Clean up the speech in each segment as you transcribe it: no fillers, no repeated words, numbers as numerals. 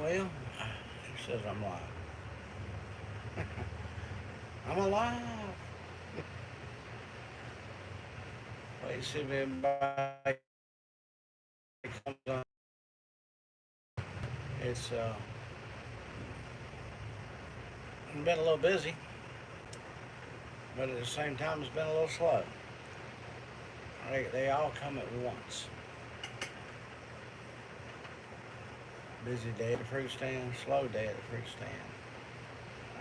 Well, it says I'm live. I'm alive. Wait, see if anybody comes on. It's been a little busy, but at the same time, it's been a little slow. They all come at once. Busy day at the fruit stand, slow day at the fruit stand.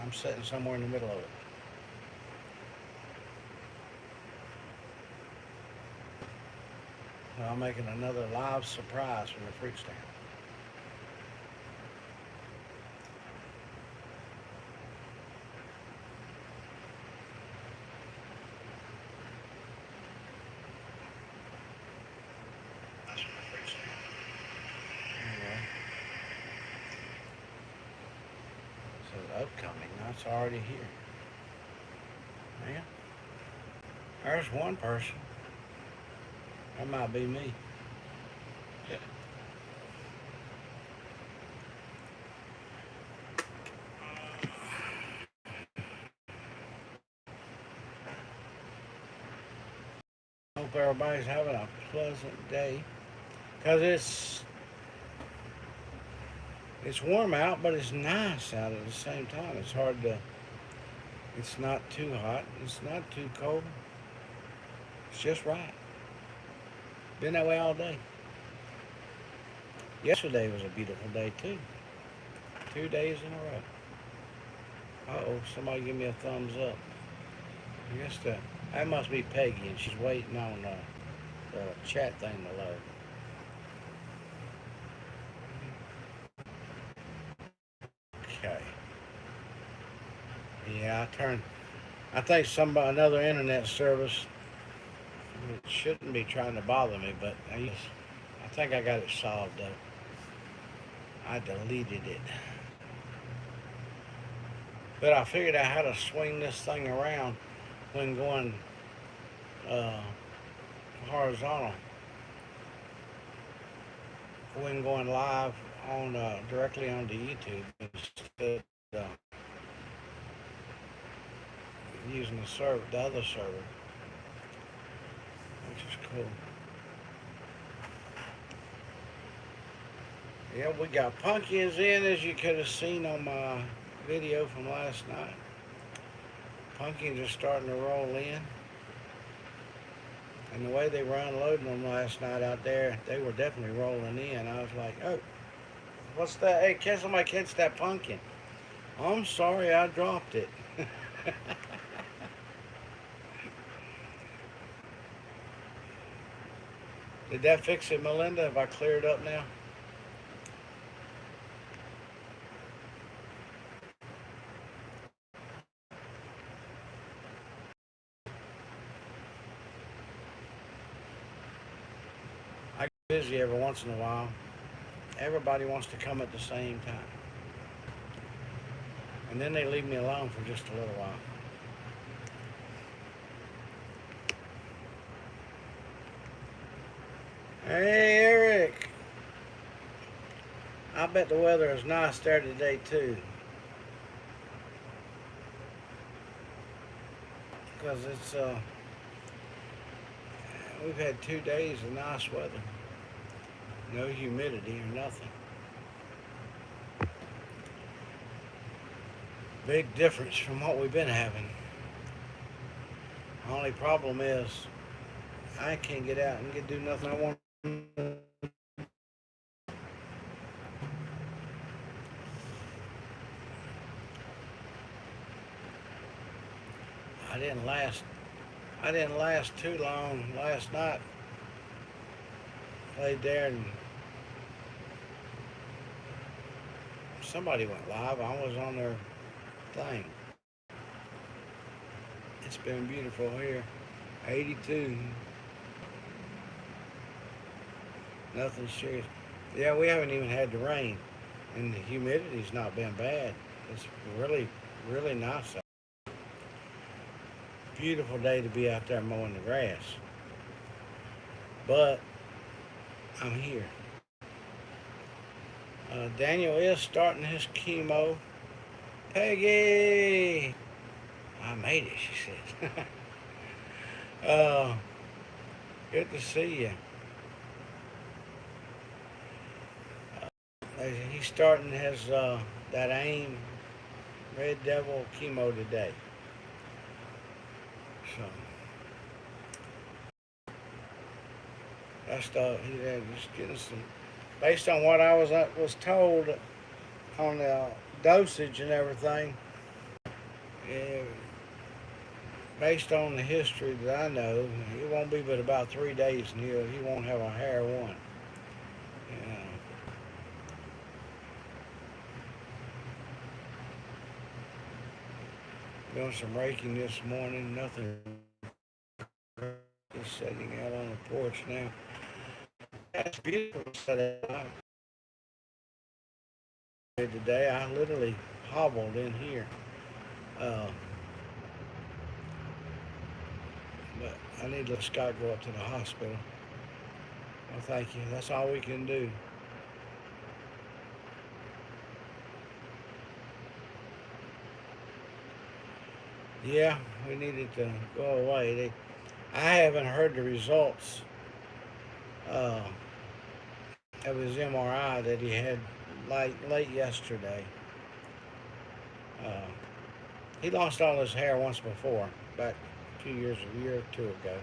I'm sitting somewhere in the middle of it. Well, I'm making another live surprise from the fruit stand. Anyway, it says upcoming. That's already here. Man, there's one person. That might be me. Hope everybody's having a pleasant day. Cause it's warm out, but it's nice out at the same time. It's hard to. It's not too hot. It's not too cold. It's just right. Been that way all day. Yesterday was a beautiful day too. 2 days in a row. Uh oh, somebody give me a thumbs up. I guess that must be Peggy, and she's waiting on the chat thing to load. Okay. Yeah, I think another internet service. It shouldn't be trying to bother me, but I think I got it solved though. I deleted it. But I figured out how to swing this thing around when going uh, horizontal, when going live on directly onto YouTube instead of using the other server, which is cool. Yeah, we got pumpkins in, as you could have seen on my video from last night. Pumpkins are starting to roll in. And the way they were unloading them last night out there, they were definitely rolling in. I was like, oh, what's that? Hey, can somebody catch that pumpkin? I'm sorry, I dropped it. Did that fix it, Melinda? Have I cleared up now? I get busy every once in a while. Everybody wants to come at the same time. And then they leave me alone for just a little while. Hey, Eric. I bet the weather is nice there today, too. Because we've had 2 days of nice weather. No humidity or nothing. Big difference from what we've been having. Only problem is I can't get out and do nothing I want. I didn't last. I didn't last too long last night. Laid there and somebody went live. I was on their thing. It's been beautiful here. 82. Nothing serious. Yeah, we haven't even had the rain, and the humidity's not been bad. It's really, really nice. Beautiful day to be out there mowing the grass. But I'm here. Daniel is starting his chemo. Peggy! I made it, she said. Good to see you. He's starting his that AIM Red Devil chemo today. So that's he's just getting some. Based on what I was told on the dosage and everything, uh, based on the history that I know, it won't be but about 3 days and he won't have a hair one. Yeah. Doing some raking this morning, nothing. Just sitting out on the porch now. That's beautiful today. I literally hobbled in here. Uh, but I need to let Scott go up to the hospital. Well, thank you. That's all we can do. Yeah, we needed to go away. I haven't heard the results uh, of his MRI that he had late yesterday. Uh, he lost all his hair once before, back a year or two ago.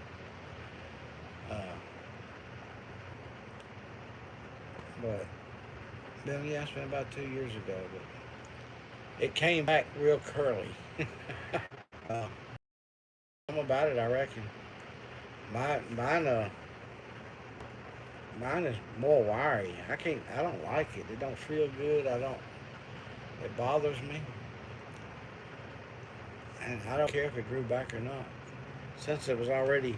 But then, yeah, it's been about 2 years ago. But it came back real curly. Something about it, I reckon. Mine mine is more wiry. I don't like it. It don't feel good. It bothers me. And I don't care if it grew back or not. Since it was already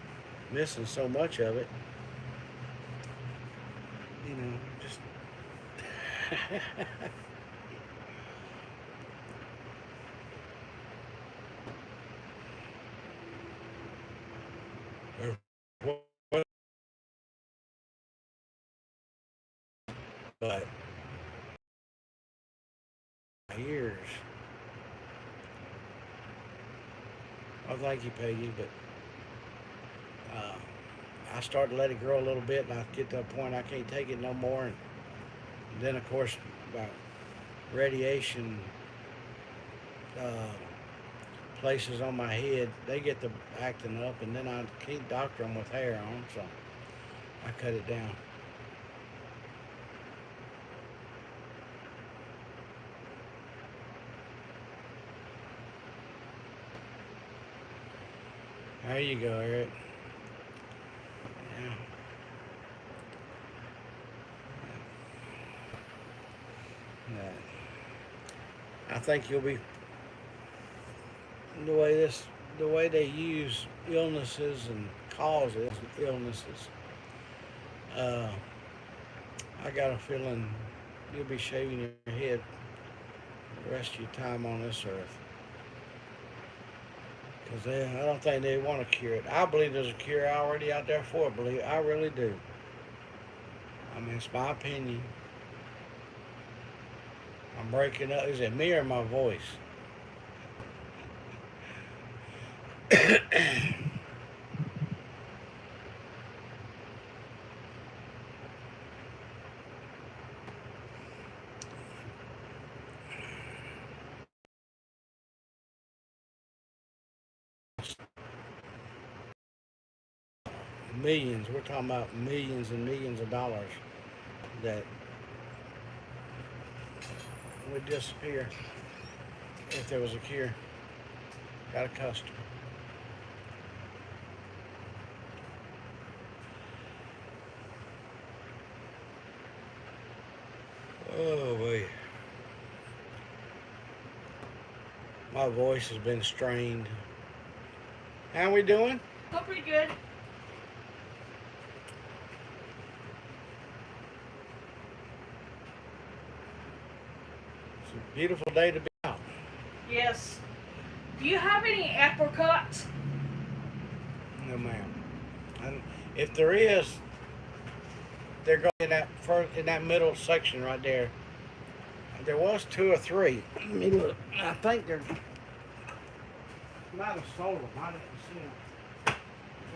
missing so much of it, just. But years. Oh, thank you, Peggy. But I started to let it grow a little bit, and I get to a point I can't take it no more. And then, of course, about radiation places on my head, they get to acting up, and then I can't doctor them with hair on, so I cut it down. There you go, Eric. Yeah. I think you'll be the way they use illnesses and causes illnesses. I got a feeling you'll be shaving your head the rest of your time on this earth. Because I don't think they want to cure it. I believe there's a cure already out there for it. I really do. I mean, it's my opinion. I'm breaking up. Is it me or my voice? Millions. We're talking about millions and millions of dollars that would disappear if there was a cure. Got a customer. Oh boy. My voice has been strained. How we doing? Oh, pretty good. It's a beautiful day to be out. Yes. Do you have any apricots? No, ma'am. And if there is, they're going in that middle section right there. There was 2 or 3. Let me look. I think there might have sold them. I didn't see them. If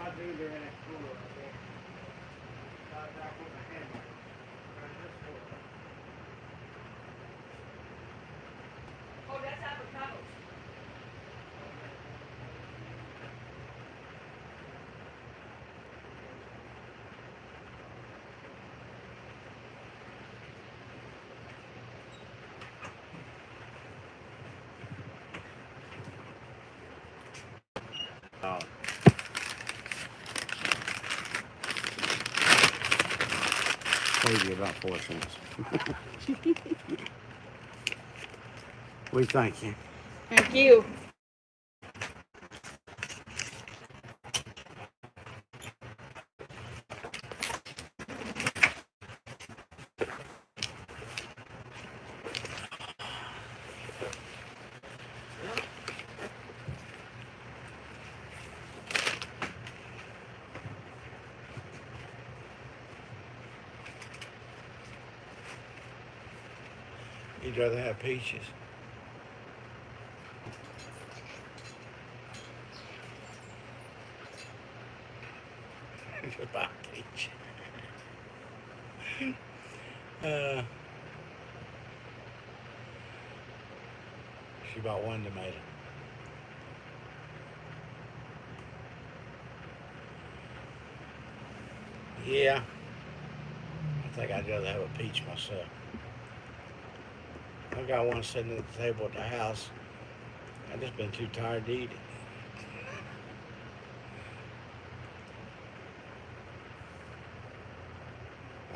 I do, they're in that cooler right there. Back with the hammer. Right in this cooler. Oh, that's avocados. Oh. Save you about 4 cents. We thank you. Thank you. You'd rather have peaches. Buy peach. She bought 1 tomato. Yeah. I think I'd rather have a peach myself. I got one sitting at the table at the house. I've just been too tired to eat it.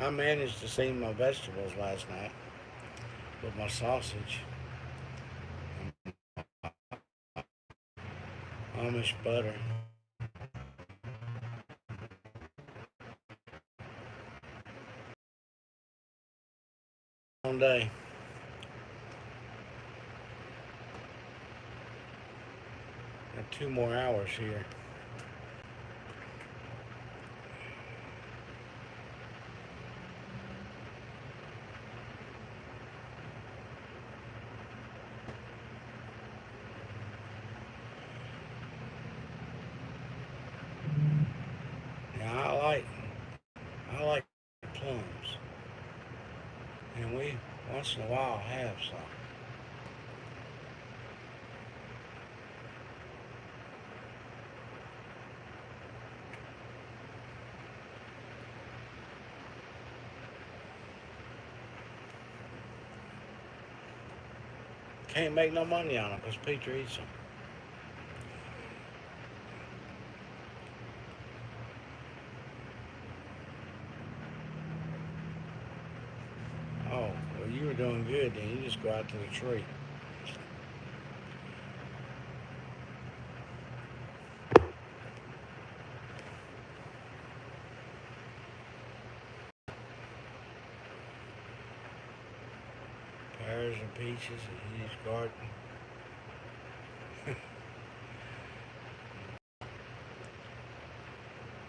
I managed to season my vegetables last night with my sausage and Amish butter. One day. Got 2 more hours here. Yeah, I like plums, and we once in a while have some. Can't make no money on them because Peter eats them. Oh, well, you were doing good then. You just go out to the tree. Pears and peaches in his garden.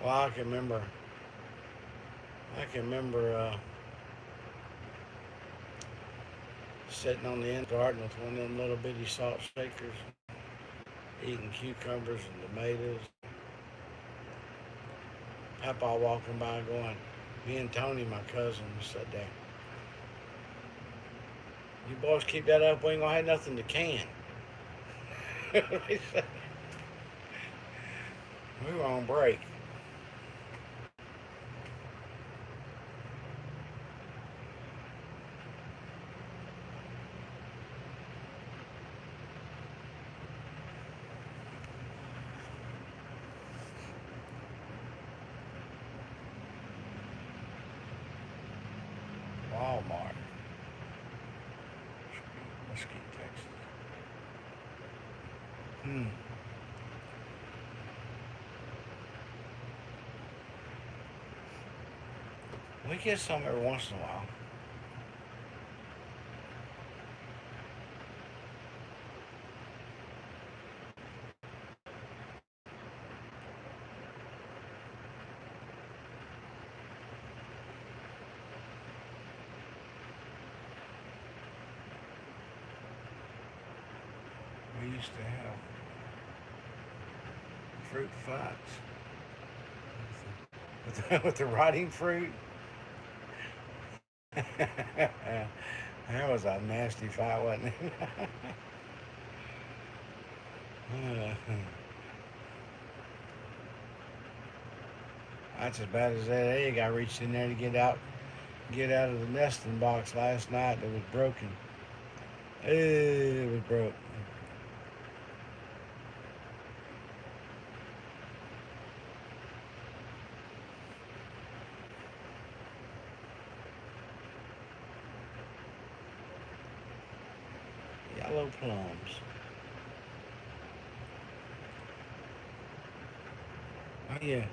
Well, I can remember sitting on the end of the garden with one of them little bitty salt shakers, eating cucumbers and tomatoes. Papa walking by going, me and Tony, my cousin, sat there. You boys keep that up, we ain't gonna have nothing to can. We were on break. Walmart. Mesquite, Texas. We get some every once in a while. We used to have fruit fights with the rotting fruit. That was a nasty fight, wasn't it? That's as bad as that egg I reached in there to get out of the nesting box last night. It was broken. It was broke. Yellow plums. Oh yeah.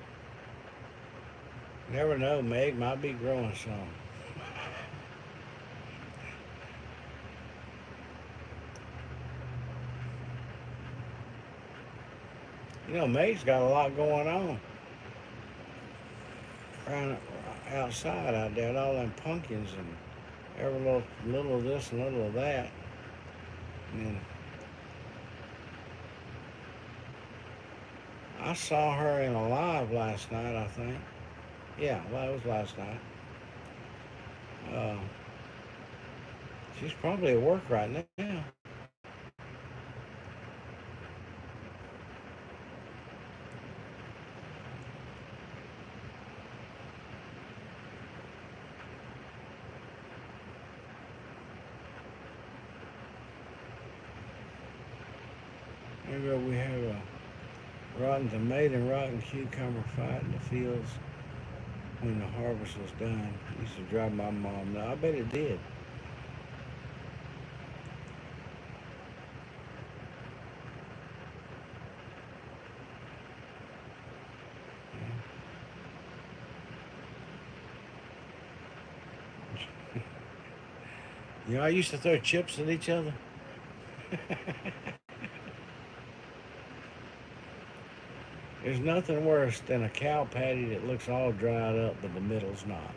Never know, Meg might be growing some. You know, Meg's got a lot going on around outside out there. All them pumpkins and every little of this and little of that. And I saw her in a live last night, I think. Yeah, well, it was last night. Uh, she's probably at work right now. Maybe we have a rotten tomato and rotten cucumber fight in the fields when the harvest was done. It used to drive my mom nuts. I bet it did. You know, I used to throw chips at each other. There's nothing worse than a cow patty that looks all dried up, but the middle's not.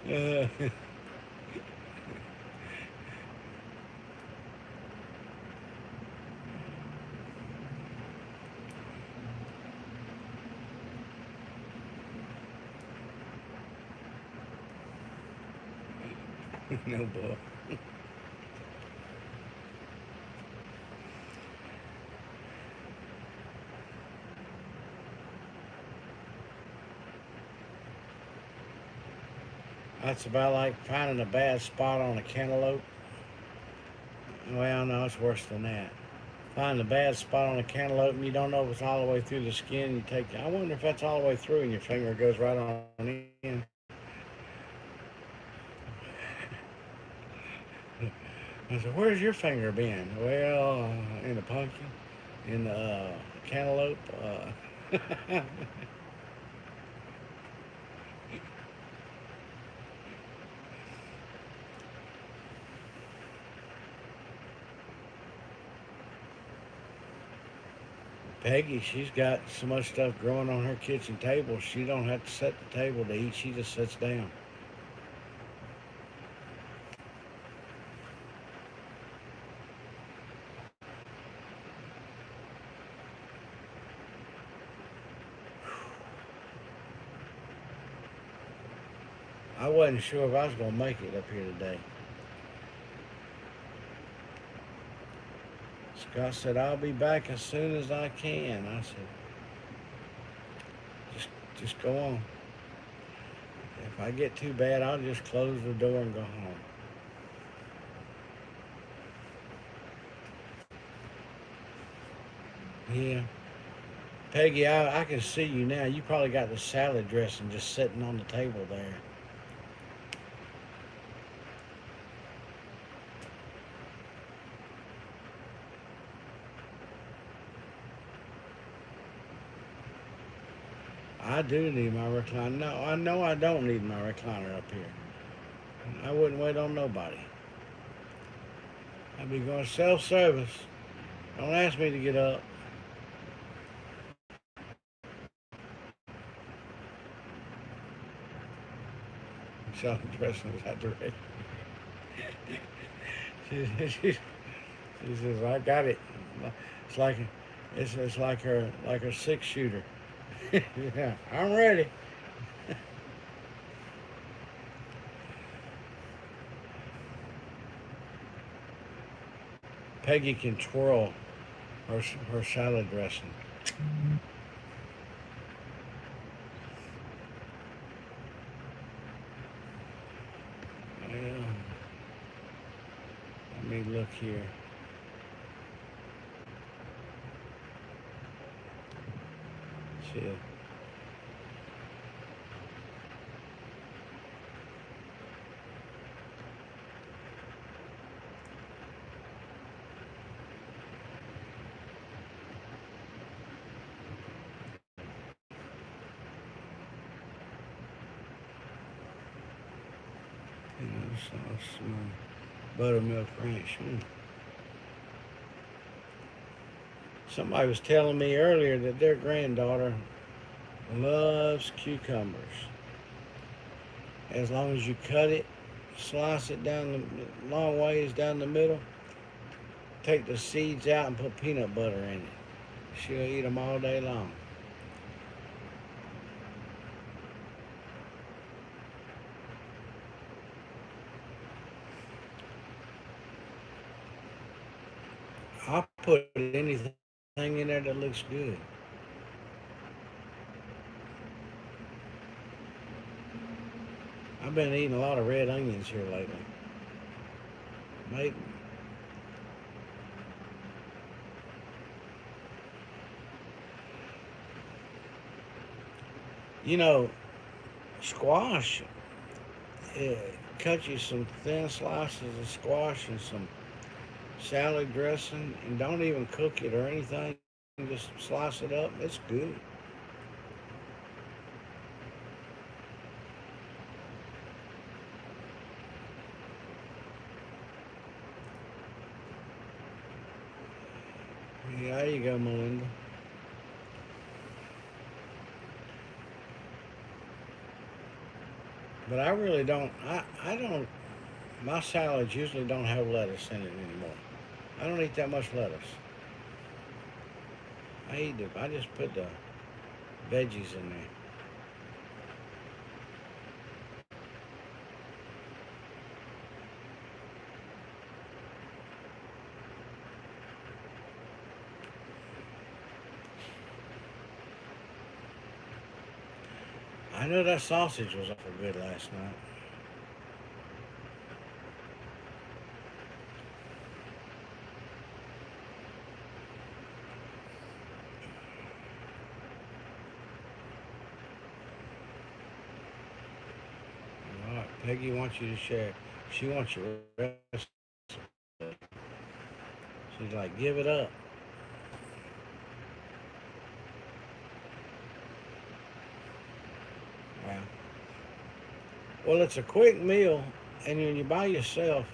uh, no boy. That's about like finding a bad spot on a cantaloupe. Well, no, it's worse than that. Find a bad spot on a cantaloupe and you don't know if it's all the way through the skin. You take. I wonder if that's all the way through, and your finger goes right on in. I said, "Where's your finger been?" Well, in the pumpkin, in the cantaloupe. Peggy, she's got so much stuff growing on her kitchen table, she don't have to set the table to eat. She just sits down. I wasn't sure if I was going to make it up here today. Scott said, "I'll be back as soon as I can." I said, just go on. If I get too bad, I'll just close the door and go home. Yeah. Peggy, I can see you now. You probably got the salad dressing just sitting on the table there. I do need my recliner. No, I know I don't need my recliner up here. I wouldn't wait on nobody. I'd be going self-service. Don't ask me to get up. Salad dressing was at the ready. She says, "I got it." It's like it's like her 6 shooter. Yeah, I'm ready. Peggy can twirl her salad dressing. Well, let me look here. Shit. Sauce, buttermilk ranch. Somebody was telling me earlier that their granddaughter loves cucumbers. As long as you cut it, slice it down the long ways down the middle, take the seeds out and put peanut butter in it. She'll eat them all day long. I'll put anything in there that looks good. I've been eating a lot of red onions here lately. Mate, you know, squash, uh, cut you some thin slices of squash and some salad dressing, and don't even cook it or anything. Just slice it up. It's good. Yeah, there you go, Melinda. But I really don't. I don't. My salads usually don't have lettuce in it anymore. I don't eat that much lettuce. I just put the veggies in there. I know that sausage was awful good last night. All right, Peggy wants you to share. She wants your recipe. She's like, give it up. Wow. Well, it's a quick meal, and when you're by yourself,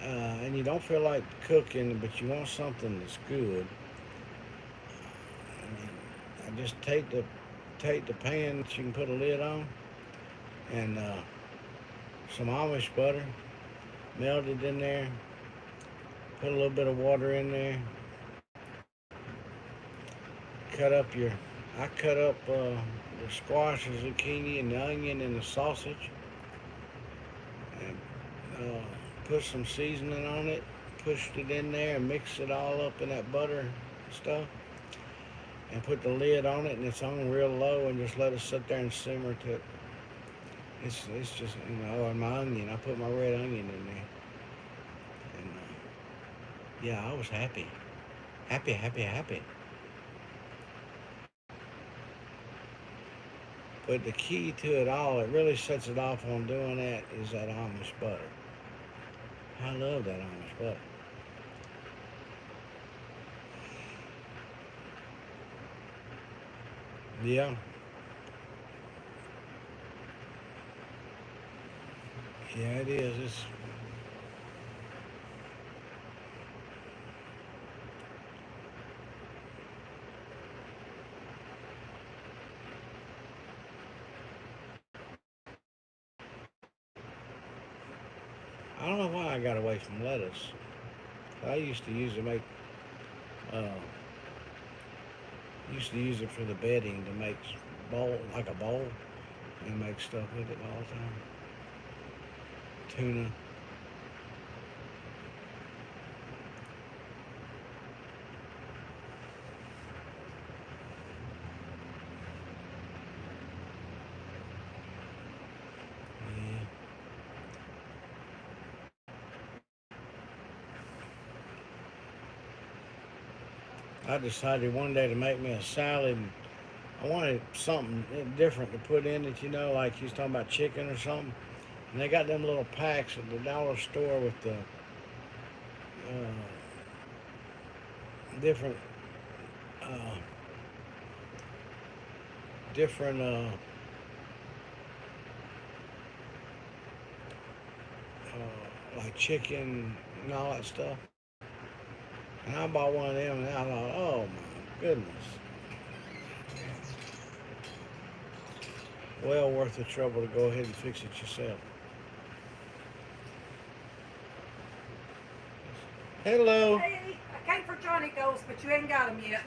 and you don't feel like cooking, but you want something that's good, I mean, I just take the pan that you can put a lid on, and some Amish butter, melt it in there, put a little bit of water in there, cut up your. I cut up the squash, the zucchini, and the onion and the sausage, and put some seasoning on it. Pushed it in there and mixed it all up in that butter stuff, and put the lid on it, and it's on real low, and just let it sit there and simmer to. It's just and my onion. I put my red onion in there, and yeah, I was happy, happy, happy, happy. But the key to it all, it really sets it off on doing that, is that Amish butter. I love that Amish butter. Yeah, yeah, it is. I don't know why I got away from lettuce. I used to usually make, uh, used to use it for the bedding to make bowl, like a bowl, and make stuff with it all the time. Tuna. Yeah. I decided one day to make me a salad. I wanted something different to put in it, like you was talking about chicken or something. And they got them little packs at the dollar store with the different, uh, different, like chicken and all that stuff. And I bought one of them, and I thought, oh my goodness, well worth the trouble to go ahead and fix it yourself. Hello. Hey, I came for Johnny Goes, but you ain't got him yet.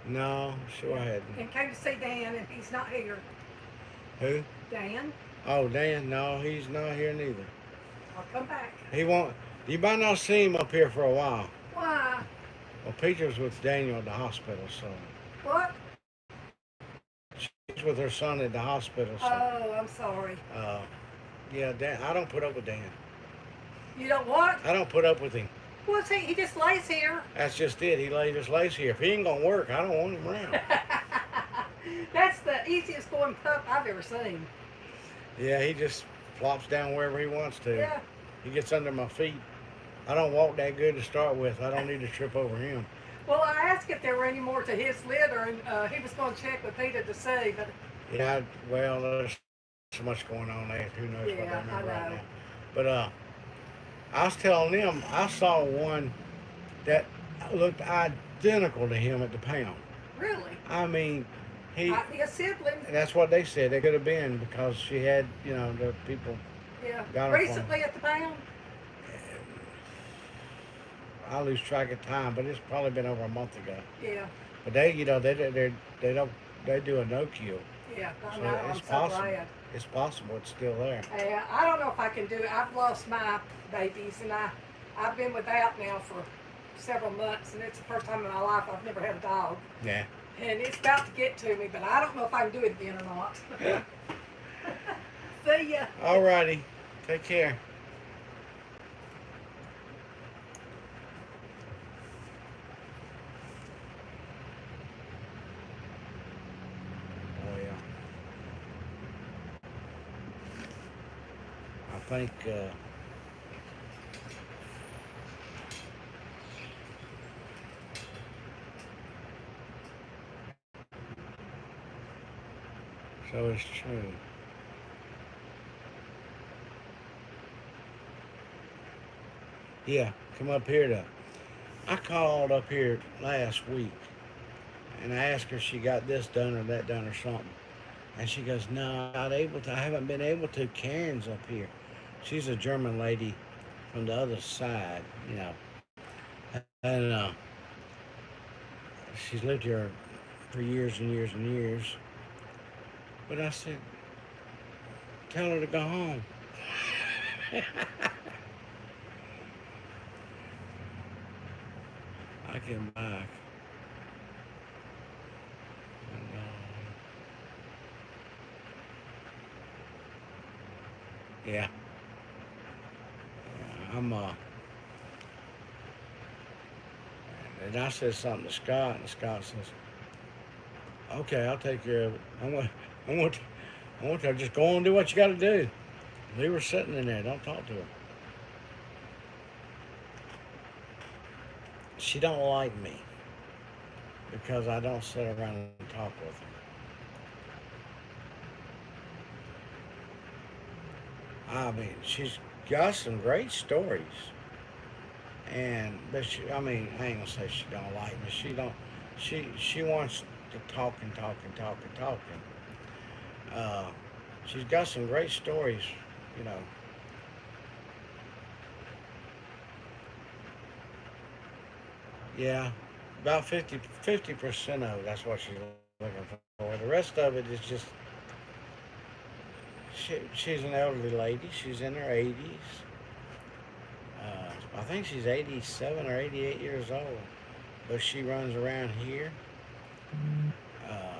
No, sure I hadn't. And came to see Dan, and he's not here. Who? Dan, Oh, Dan. No, he's not here neither. I'll come back. He won't. You might not see him up here for a while. Why? Well, Peter's with Daniel at the hospital, so What? she's with her son at the hospital. So, Oh, I'm sorry. yeah, Dan. I don't put up with Dan. You don't what? I don't put up with him. What's he? He just lays here. That's just it. Just lays here. If he ain't gonna work, I don't want him around. That's the easiest going pup I've ever seen. Yeah, he just flops down wherever he wants to. Yeah. He gets under my feet. I don't walk that good to start with. I don't need to trip over him. Well, I asked if there were any more to his litter, and he was going to check with Peter to see, but Yeah, well, there's so much going on there. Who knows what they Yeah, I remember right know. now. But I was telling them I saw one that looked identical to him at the pound. really, I mean, he. might be a sibling. That's what they said. They could have been because she had, the people. Yeah. Got him from- Recently at the pound. I lose track of time, but it's probably been over a month ago. Yeah. But they, they don't, they do a no kill. Yeah. I So know. I'm it's so possible. glad. It's possible it's still there. I don't know if I can do it. I've lost my babies, and I've been without now for several months, and it's the first time in my life I've never had a dog. Yeah. And it's about to get to me, but I don't know if I can do it again or not. See ya. Alrighty. Take care. Oh yeah. I think so it's true. Yeah, come up here to. I called up here last week and I asked her if she got this done or that done or something. And she goes, no, I'm not able to. I haven't been able to. Karen's up here. She's a German lady from the other side, And she's lived here for years and years and years. But I said, tell her to go home. I came back. And, yeah. I'm and I said something to Scott, and Scott says, "Okay, I'll take care of it. I want to just go on and do what you got to do." Leave her sitting in there. Don't talk to her. She don't like me because I don't sit around and talk with her. I mean, she's got some great stories. But I ain't gonna say she don't like me. She wants to talk and talk and talk and talk. She's got some great stories, Yeah, about 50% of it. That's what she's looking for. The rest of it is just she's an elderly lady. She's in her 80s. I think she's 87 or 88 years old. But she runs around here.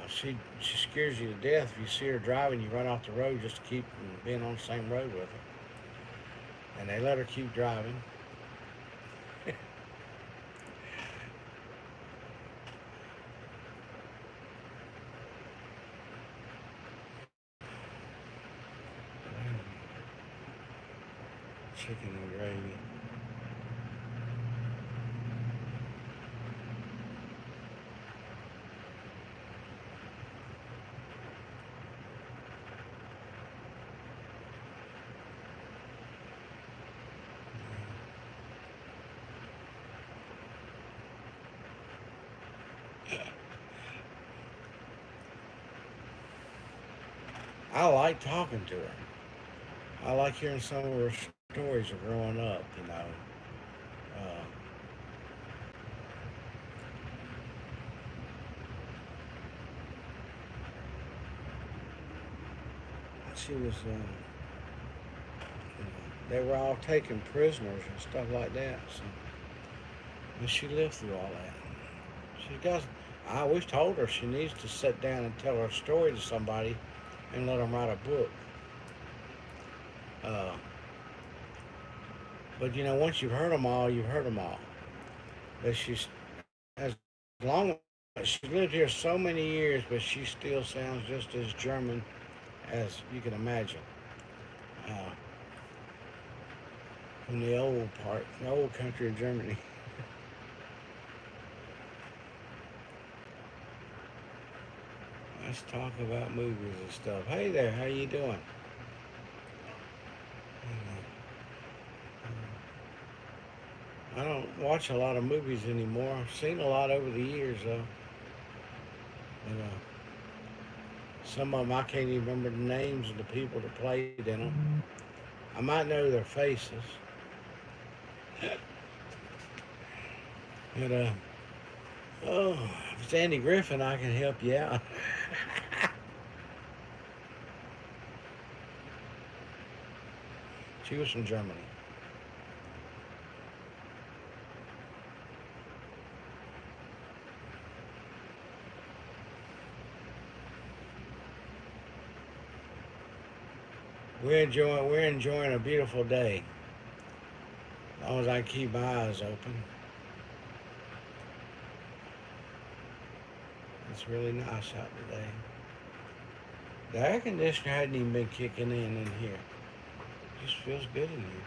She scares you to death if you see her driving. You run off the road just to keep from being on the same road with her. And they let her keep driving. Chicken and gravy. I like talking to her. I like hearing some of her stories of growing up, you know. Uh, she was, they were all taken prisoners and stuff like that. So, and she lived through all that. She got, I always told her she needs to sit down and tell her story to somebody and let them write a book. Uh, but you know, once you've heard them all, you've heard them all. But she's, as long as she lived here so many years, but she still sounds just as German as you can imagine. Uh, from the old part, the old country of Germany. Let's talk about movies and stuff. Hey there, how you doing? I don't watch a lot of movies anymore. I've seen a lot over the years though. But, some of them I can't even remember the names of the people that played in them. I might know their faces. But oh, if it's Andy Griffin, I can help you out. She was from Germany. We're enjoying a beautiful day. As long as I keep my eyes open. It's really nice out today. The air conditioner hadn't even been kicking in here. It just feels good in here.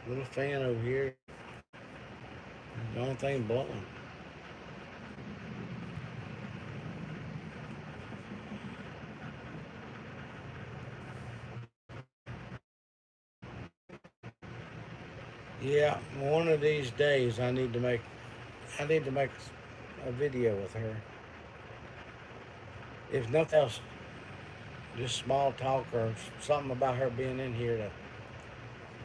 Little fan over here. The only thing blowing. Yeah, one of these days I need to make a video with her. If nothing else, just small talk or something about her being in here to,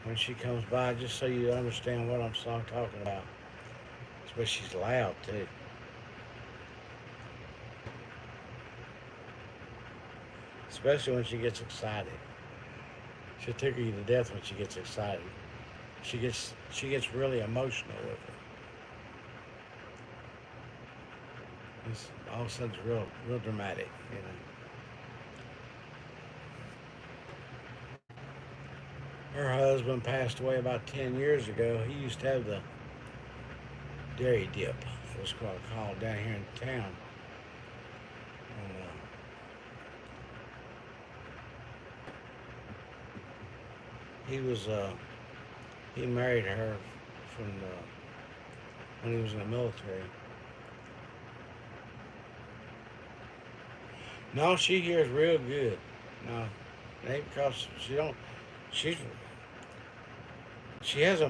when she comes by, just so you understand what I'm talking about. But she's loud too. Especially when she gets excited. She'll tickle you to death when she gets excited. She gets really emotional with it. All of a sudden it's real dramatic, you know. Her husband passed away about 10 years ago. He used to have the dairy dip. It was called down here in town. And, he married her from when he was in the military. No, she hears real good. No, it ain't because she don't. She's she has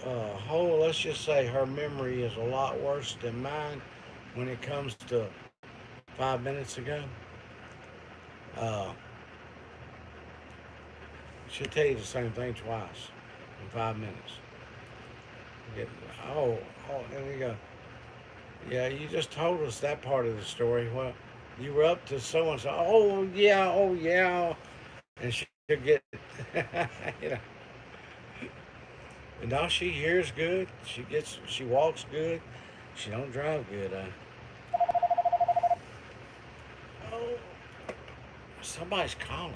a whole. Let's just say her memory is a lot worse than mine when it comes to 5 minutes ago. Uh, she'll tell you the same thing twice. in 5 minutes. Get, oh, and you go, yeah, you just told us that part of the story. Well, you were up to so and so. Oh yeah, and she'll get, you know, and all she hears good. She walks good. She don't drive good. Oh, somebody's calling.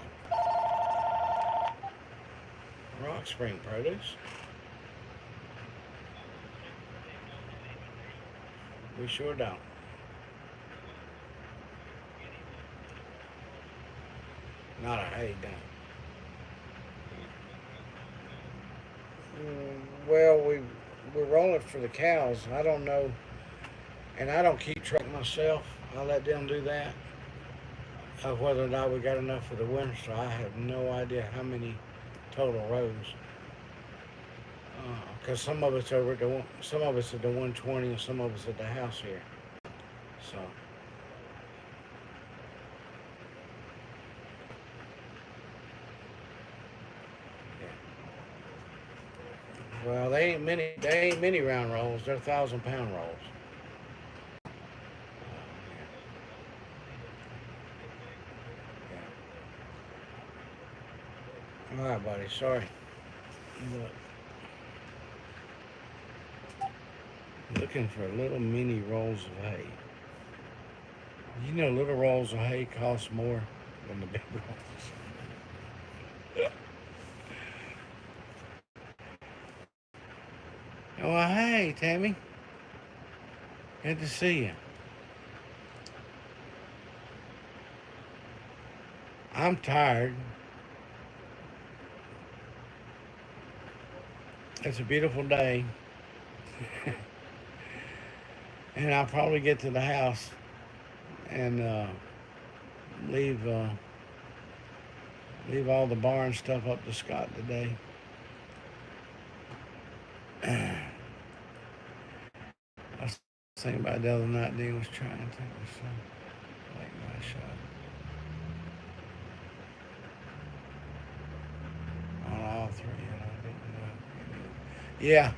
Rock Spring Produce. We sure don't. Not a hay dump. Well, we roll it for the cows. I don't know, and I don't keep track myself. I let them do that. Of whether or not we got enough for the winter, so I have no idea how many total rows. Because some of it's over at some of it's at the 120, and some of it's at the house here. So. Well, they ain't many. They ain't many round rolls. They're 1,000-pound rolls. Yeah. All right, buddy. Sorry. Look, looking for little mini rolls of hay. You know, little rolls of hay cost more than the big rolls. Oh, well, hey, Tammy. Good to see you. I'm tired. It's a beautiful day. And I'll probably get to the house and leave all the barn stuff up to Scott today. I was thinking about the other night, Dean was trying to take my son, like my shot. On all three, and I didn't know. Yeah.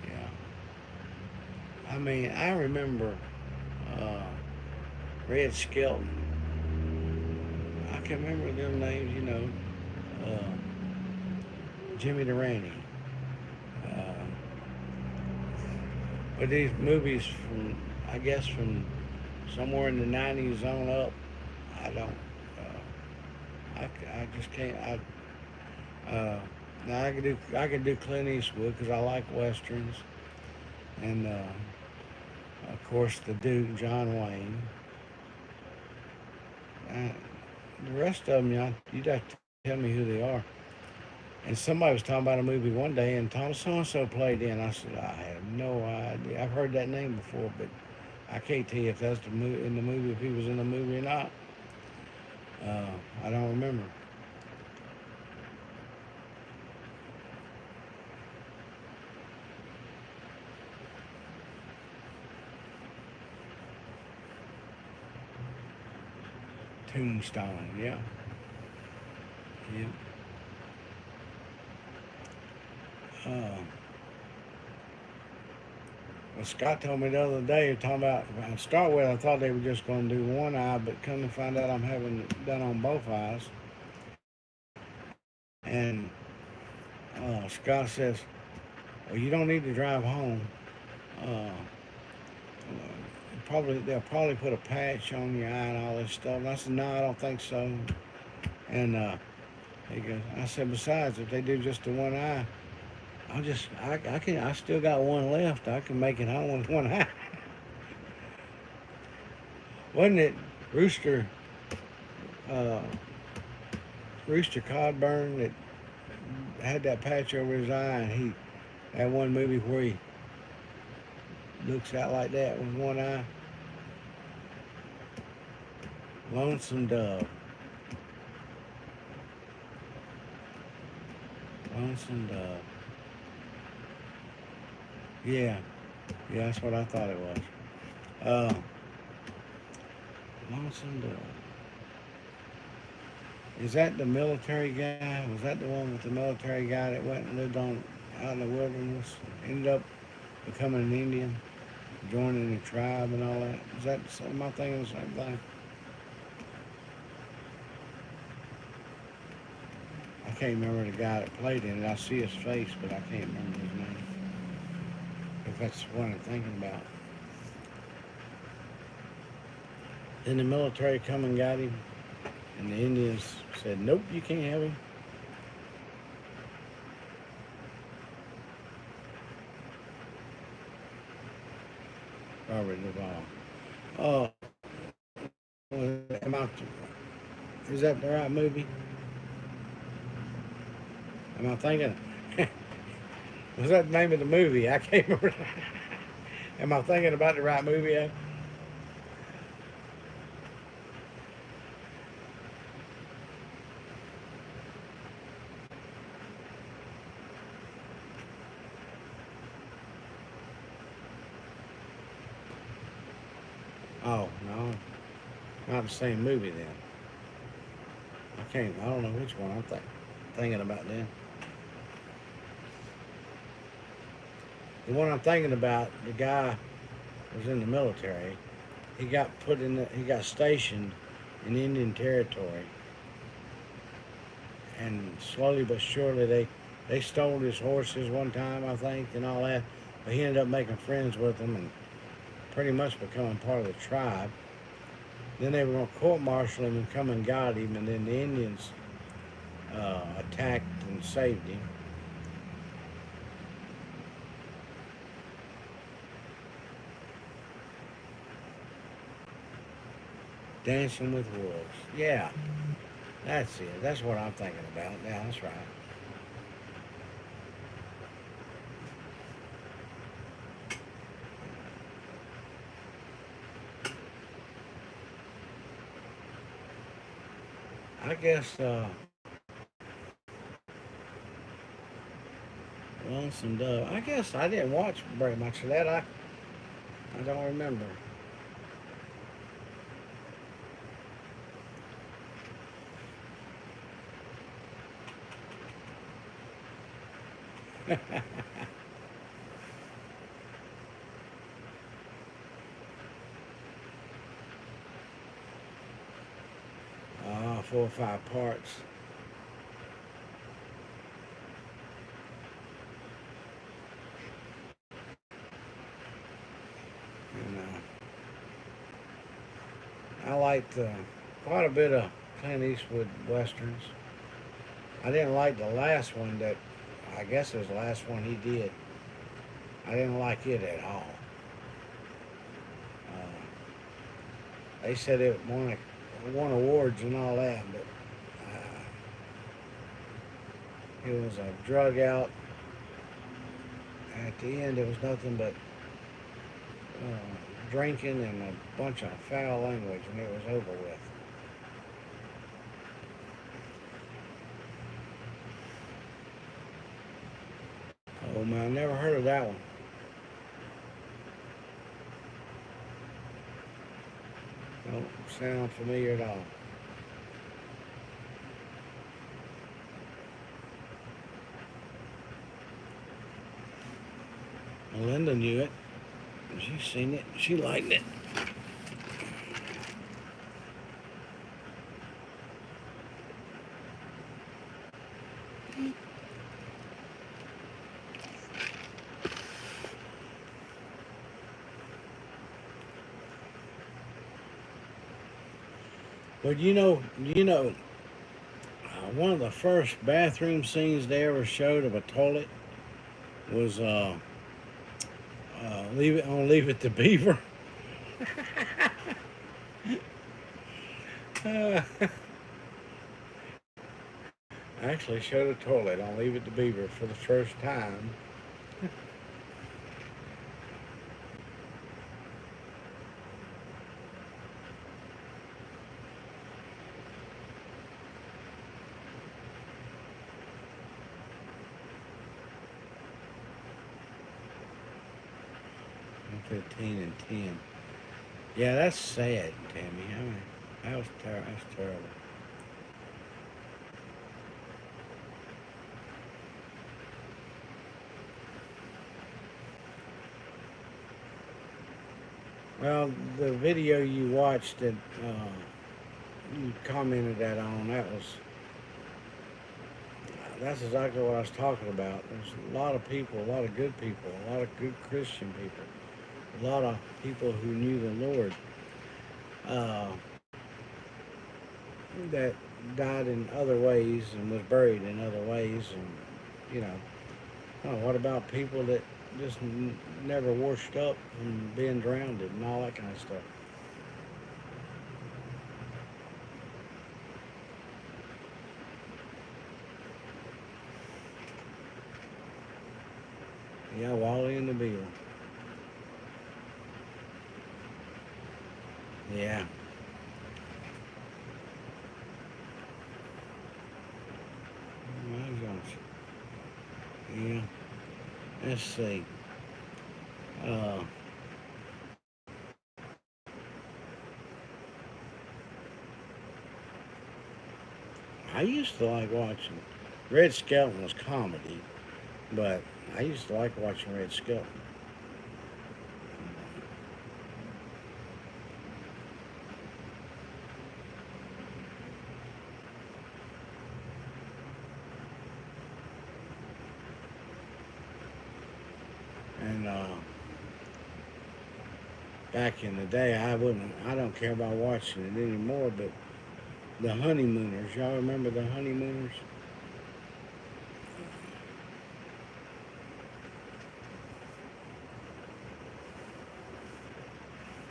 Yeah. I mean, I remember Red Skelton. I can remember them names, you know. Jimmy Durante. But these movies from, I guess, from somewhere in the 90s on up, I don't, I just can't, now I could do Clint Eastwood because I like Westerns. And, of course, the Duke, John Wayne. The rest of them, you'd have to tell me who they are. And somebody was talking about a movie one day, and Tom so-and-so played in. I said, I have no idea. I've heard that name before, but I can't tell you if that's in the movie, if he was in the movie or not. I don't remember. Tombstone, yeah. Yeah. Well, Scott told me the other day, talking about, to start with, I thought they were just going to do one eye, but come to find out I'm having it done on both eyes. And Scott says, well, you don't need to drive home. They'll probably put a patch on your eye and all this stuff. And I said, no, I don't think so. And he goes, I said, besides, if they do just the one eye, I still got one left. I can make it home with one eye. Wasn't it Rooster Cogburn that had that patch over his eye, and that one movie where he looks out like that with one eye? Lonesome Dove. Lonesome Dove. Yeah, that's what I thought it was. Lonesome Dove. Is that the military guy? Was that the one with the military guy that went and lived on out in the wilderness? Ended up becoming an Indian, joining the tribe and all that. Is that? Am I thinking the same thing? I can't remember the guy that played in it. I see his face, but I can't remember his name. If that's the one I'm thinking about. Then the military come and got him, and the Indians said, "Nope, you can't have him." Robert Duvall. Oh, is that the right movie? Am I thinking? Was that the name of the movie? I can't remember. Am I thinking about the right movie? Oh no, not the same movie then. I can't. I don't know which one I'm thinking about then. The one I'm thinking about, the guy was in the military. He got put in. He got stationed in Indian Territory, and slowly but surely they stole his horses one time, I think, and all that. But he ended up making friends with them and pretty much becoming part of the tribe. Then they were going to court-martial him and come and got him, and then the Indians attacked and saved him. Dancing with Wolves. Yeah, that's it. That's what I'm thinking about. Yeah, that's right. I guess Lonesome Dove. I guess I didn't watch very much of that. I don't remember. Four or five parts. And I liked quite a bit of Clint Eastwood westerns. I didn't like the last one that I guess it was the last one he did. I didn't like it at all. They said it won awards and all that, but it was a drug out. At the end, it was nothing but drinking and a bunch of foul language, and it was over with. Oh man, I never heard of that one. Don't sound familiar at all. Melinda knew it. She's seen it. She liked it. But one of the first bathroom scenes they ever showed of a toilet was Leave It to Beaver. I actually showed a toilet on Leave It to Beaver for the first time. I'm 15 and 10. Yeah, that's sad, Tammy. I mean, that's terrible. Well, the video you watched that you commented that on, that's exactly what I was talking about. There's a lot of people, a lot of good people, a lot of good Christian people, a lot of people who knew the Lord uh, that died in other ways and was buried in other ways, and you know, oh, what about people that just never washed up and being drowned and all that kind of stuff? Yeah, Wally and the Bill. Yeah. My gosh. Yeah. Let's see. Uh, I used to like watching. Red Skelton was comedy, but I used to like watching Red Skelton. And back in the day, I don't care about watching it anymore, but the Honeymooners, y'all remember the Honeymooners?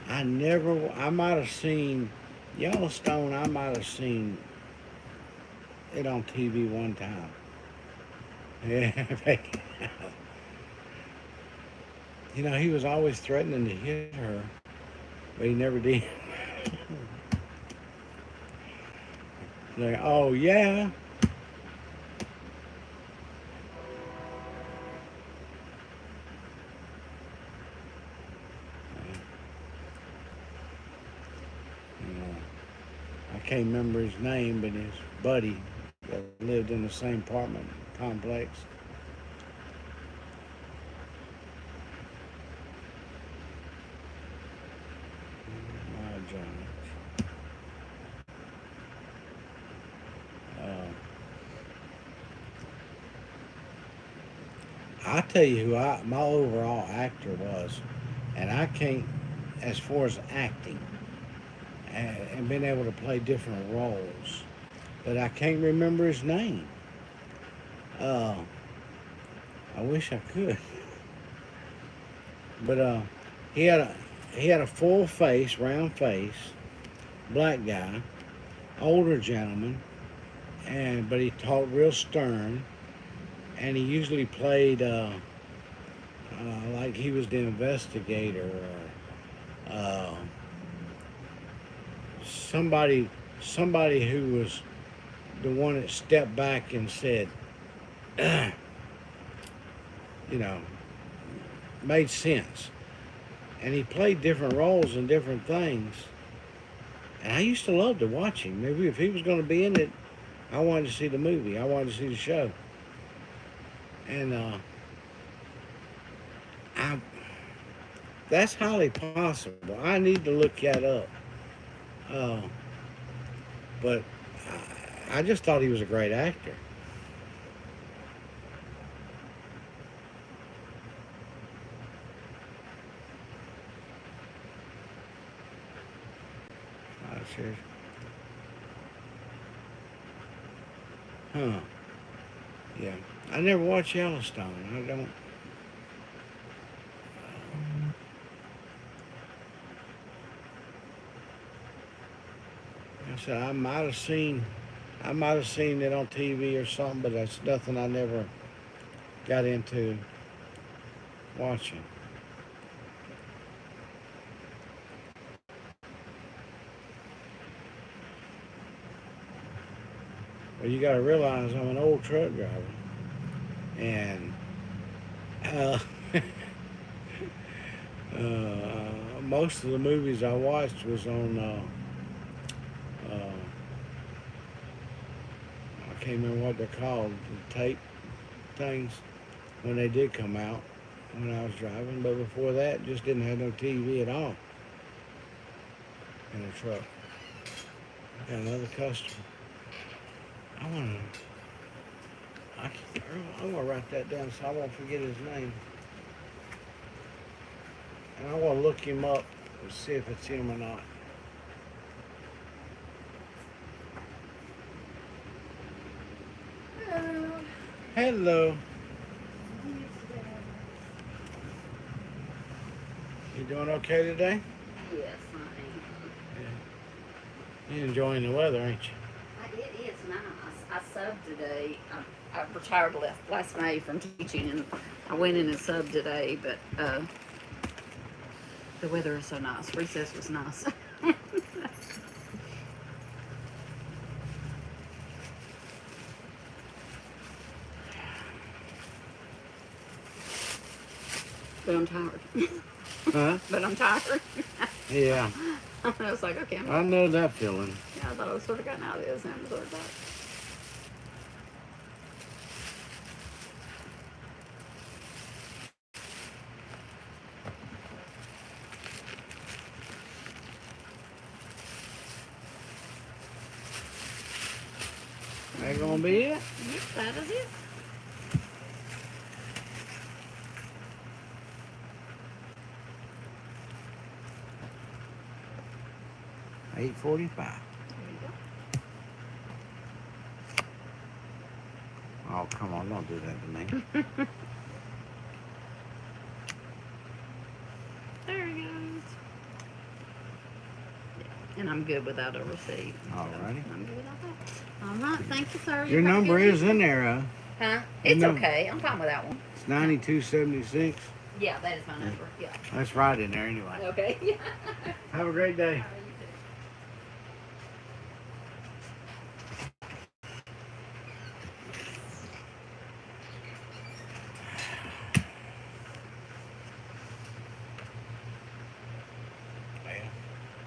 I might have seen Yellowstone, I might have seen it on TV one time. Yeah, you know, he was always threatening to hit her, but he never did. Like, oh yeah. You know, I can't remember his name, but his buddy that lived in the same apartment complex. John. Uh, I tell you who my overall actor was, and I can't, as far as acting and being able to play different roles, but I can't remember his name. Uh, I wish I could, but he had a he had a full face, round face, black guy, older gentleman, and but he talked real stern, and he usually played like he was the investigator or somebody who was the one that stepped back and said, you know, made sense. And he played different roles and different things. And I used to love to watch him. Maybe if he was going to be in it, I wanted to see the movie. I wanted to see the show. And I, that's highly possible. I need to look that up. Uh, but I just thought he was a great actor. I said, huh? Yeah. I never watched Yellowstone. I don't. I said I might have seen it on TV or something, but that's nothing I never got into watching. Well, you got to realize I'm an old truck driver, and uh, most of the movies I watched was on. I can't remember what they're called, the tape things, when they did come out when I was driving. But before that, just didn't have no TV at all. in the truck. Got another customer. I'm gonna write that down so I won't forget his name. And I want to look him up and see if it's him or not. Hello. Hello. You doing okay today? Yes, I am. You enjoying the weather, ain't you? It is nice. I subbed today. I retired last May from teaching, and I went in and subbed today, but the weather is so nice. Recess was nice. But I'm tired. Huh? But I'm tired. Yeah. I was like, okay, I know that feeling. yeah, I thought I was sort of gotten out of this, and I'm sort of tired. That gonna be it? Yep, that is it. $8.45. There you go. Oh, come on, don't do that to me. There he goes. Yeah, and I'm good without a receipt. Alrighty. I'm good without that. All right, thank you, sir. Your You have a number good is in there, huh? Huh? It's No. okay. I'm fine with that one. It's 9276. Yeah, that is my number. Yeah. That's right in there anyway. Okay. Have a great day. Yeah,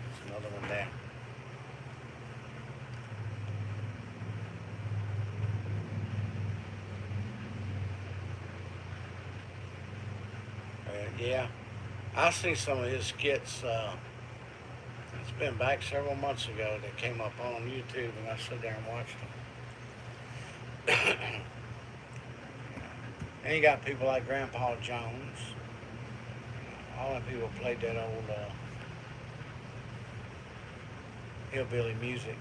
there's another one there. Yeah, I seen some of his skits. It's been back several months ago that came up on YouTube, and I sat there and watched them. And you got people like Grandpa Jones. All them people played that old hillbilly music.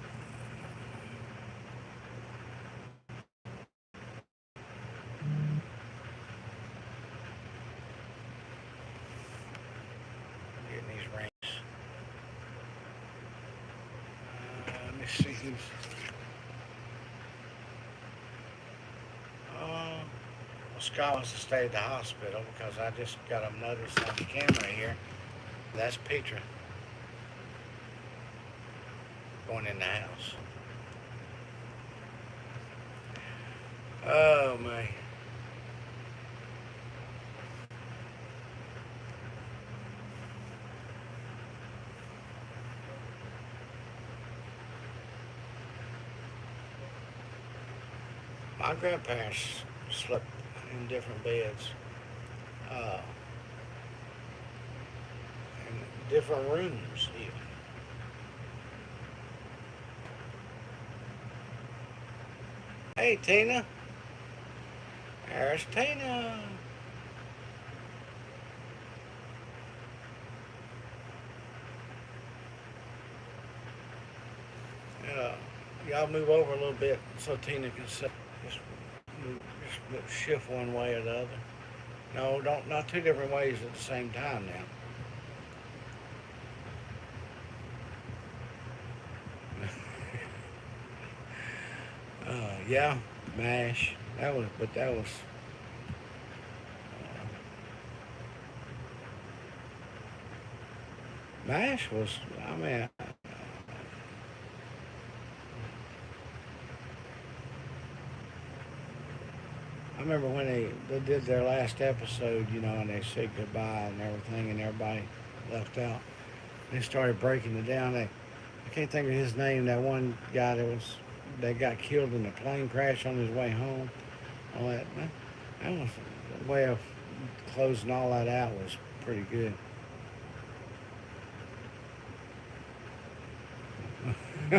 Getting these rings. Let me see who's. Well, Scott wants to stay at the hospital because I just got a notice on the camera here. That's Petra going in the house. Oh, man. My grandparents slept in different beds, in different rooms even. Hey, Tina. There's Tina. Y'all move over a little bit so Tina can sit. Just shift one way or the other. No, not two different ways at the same time now. Yeah, MASH. That was. MASH was. I mean. I remember when they did their last episode, and they said goodbye and everything, and everybody left out. They started breaking it down. I can't think of his name. That one guy that got killed in a plane crash on his way home. All that. That was the way of closing all that out was pretty good. Oh,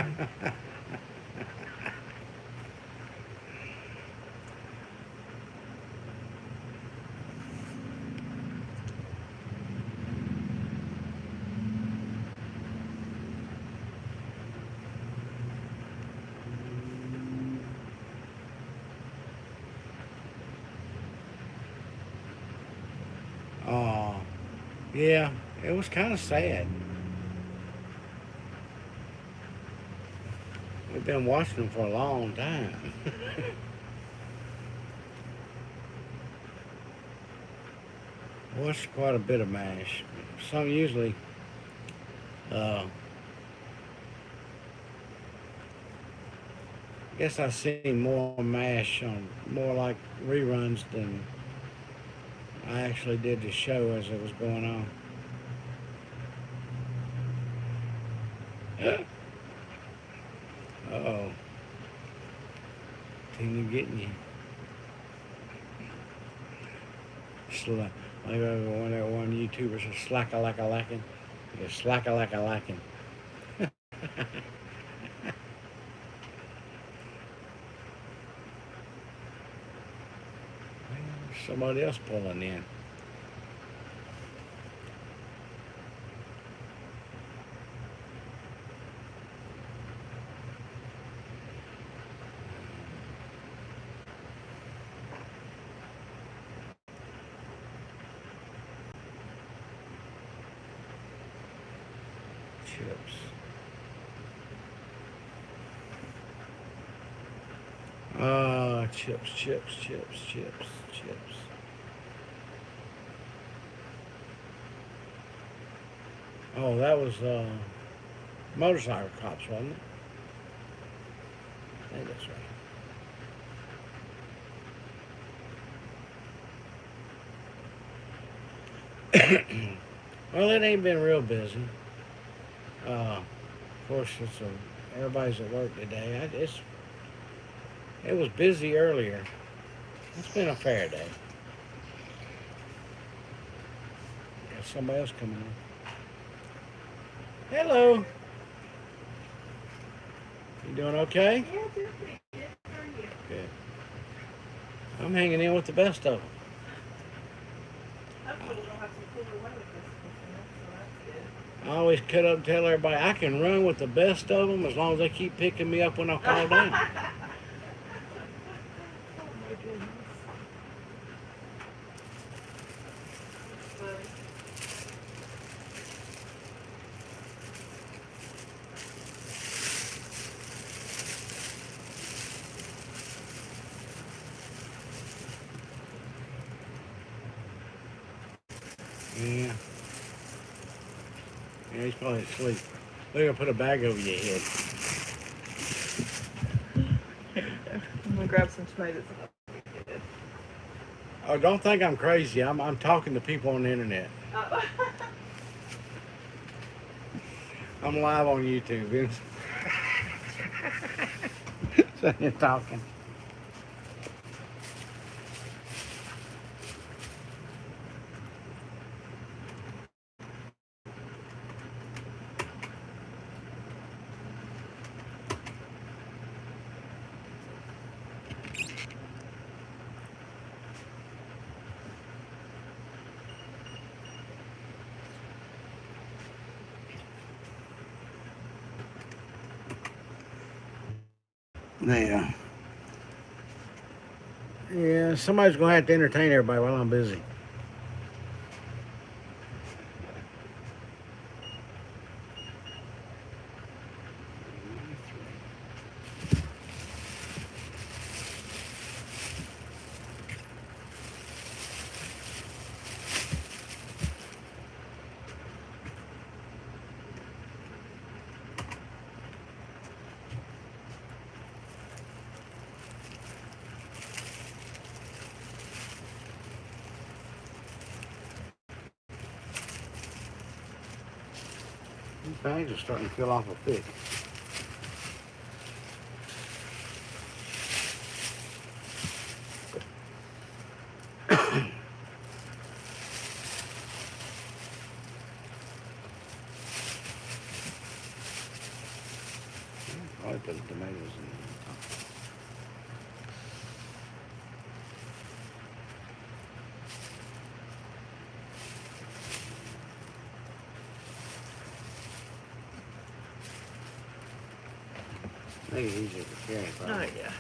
yeah, it was kind of sad. We've been watching them for a long time. Watched quite a bit of MASH. Some usually, I guess I see more MASH on more like reruns than I actually did the show as it was going on. Uh-oh. Tina getting you. Like one YouTuber says, slacka like a lacking. You're slacka like a lacking. Somebody else pulling in. Chips. Chips. Oh, that was motorcycle cops, wasn't it? I think that's right. Well, it ain't been real busy. Of course, everybody's at work today. It was busy earlier. It's been a fair day. Got somebody else coming in. Hello. You doing okay? Yeah, doing pretty good. How are you? Good. I'm hanging in with the best of them. Hopefully we'll have some cooler weather this weekend, so that's good. I always cut up and tell everybody I can run with the best of them as long as they keep picking me up when I fall down. Oh my goodness. Funny. Yeah. Yeah, he's probably asleep. They're gonna put a bag over your head. I'm gonna grab some tomatoes. Oh, don't think I'm crazy. I'm talking to people on the internet. Oh. I'm live on YouTube. Vince. So you're talking. Yeah. Yeah, somebody's gonna have to entertain everybody while I'm busy. These bags are starting to feel awful thick. probably put the tomatoes in there. Make it easier for carrying. Oh Probably. yeah.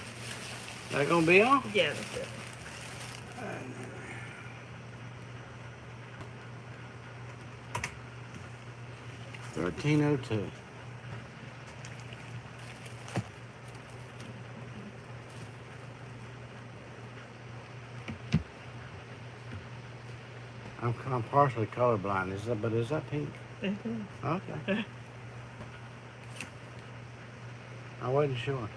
That gonna be on? Yeah, that's it. $13.02. I'm partially colorblind. But is that pink? It is. Okay. I wasn't sure.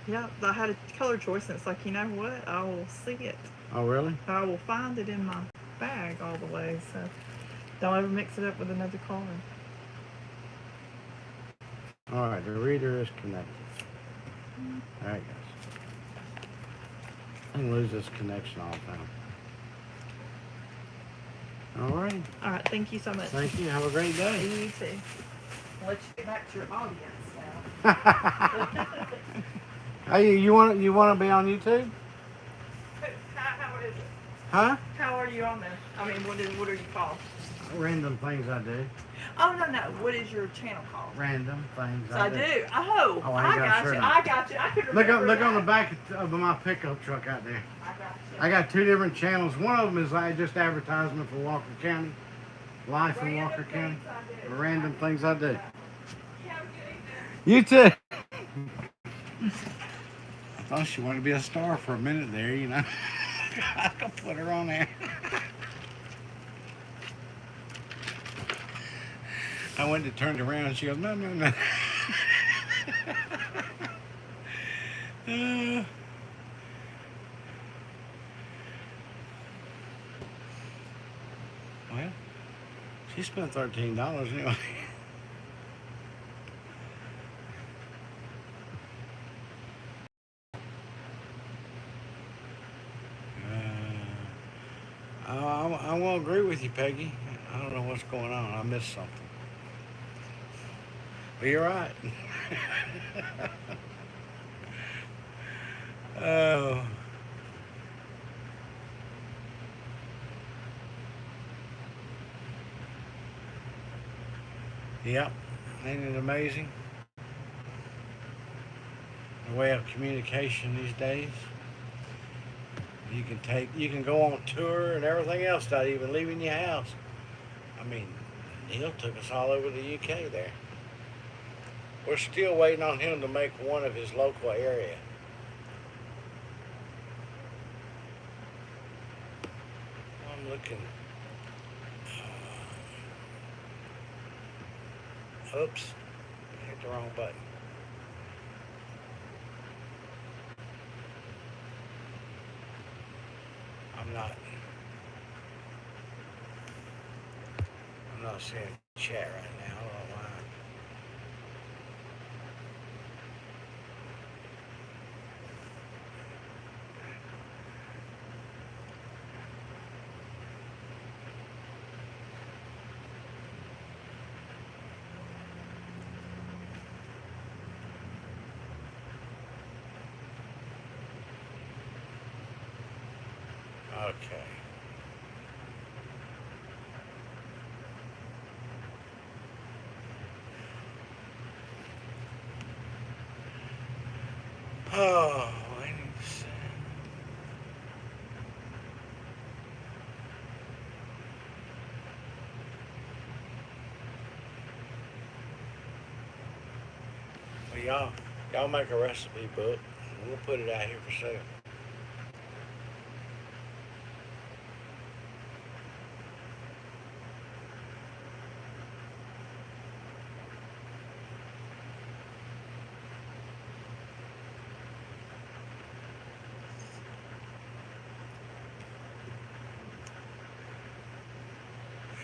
Yeah, I had a color choice, and it's like, you know what? I will see it. Oh, really? I will find it in my bag all the way. So don't ever mix it up with another color. All right, the reader is connected. All right, guys. I can lose this connection all the time. All right. All right. Thank you so much. Thank you. Have a great day. You too. I'll let you get back to your audience now. Hey, you want to be on YouTube? How is it? Huh? How are you on there? I mean, what are you called? Random things I do. Oh no. What is your channel called? Random things So I do. Oh, Oh, I ain't got a got shirt you. on. I got you. I could Look remember. on the that. back of my pickup truck out there. I got you. I got 2 different channels. One of them is like just advertisement for Walker County, life in Random Walker County, things I do. random things I do. You have a good evening. You too. I thought she wanted to be a star for a minute there, you know. I could put her on there. I went to turn around and she goes, no. Well, she spent $13 anyway. I won't agree with you, Peggy. I don't know what's going on. I missed something. But you're right. Oh. Yep. Ain't it amazing? The way of communication these days. You can go on tour and everything else without even leaving your house. I mean, Neil took us all over the UK there. We're still waiting on him to make one of his local area. I'm looking. Oops, hit the wrong button. I'm not seeing chat right now. I don't know why. Okay. Oh, I need to send. Well, y'all make a recipe book. And we'll put it out here for sale.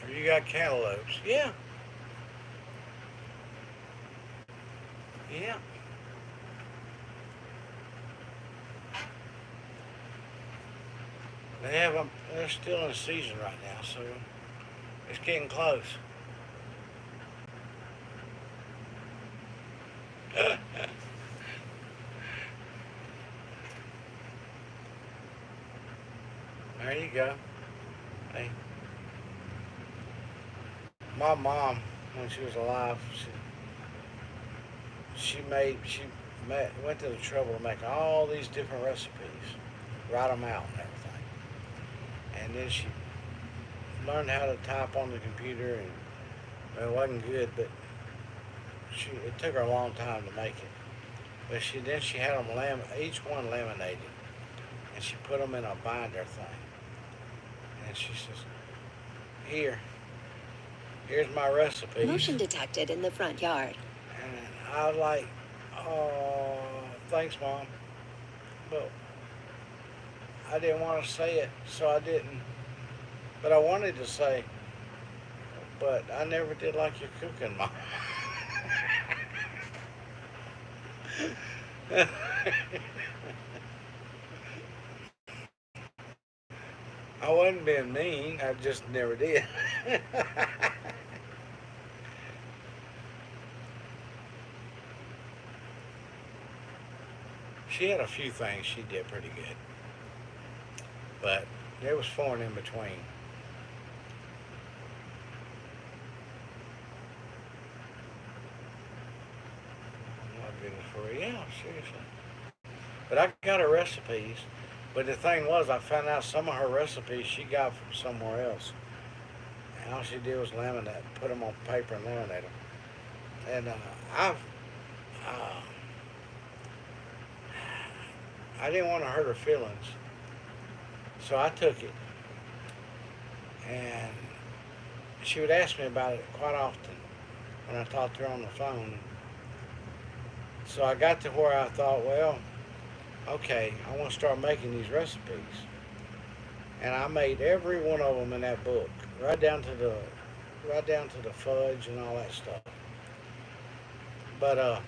You got cantaloupes. Yeah. Yeah. They have them. They're still in season right now, so it's getting close. There you go. Hey, my mom, when she was alive, went to the trouble of making all these different recipes, write them out and everything, and then she learned how to type on the computer, and well, it wasn't good, but it took her a long time to make it. But she had them each one laminated, and she put them in a binder thing, and she says, here's my recipes. Motion detected in the front yard. And I was like, oh, thanks, Mom. But I didn't want to say it, so I didn't. But I wanted to say, but I never did like your cooking, Mom. I wasn't being mean, I just never did. She had a few things she did pretty good, but there was four in between. My goodness, for yeah, seriously. But I got her recipes. But the thing was, I found out some of her recipes she got from somewhere else. And all she did was laminate, put them on paper and laminate them. And I didn't want to hurt her feelings, so I took it. And she would ask me about it quite often when I talked to her on the phone. So I got to where I thought, well, okay, I want to start making these recipes. And I made every one of them in that book, right down to the fudge and all that stuff. But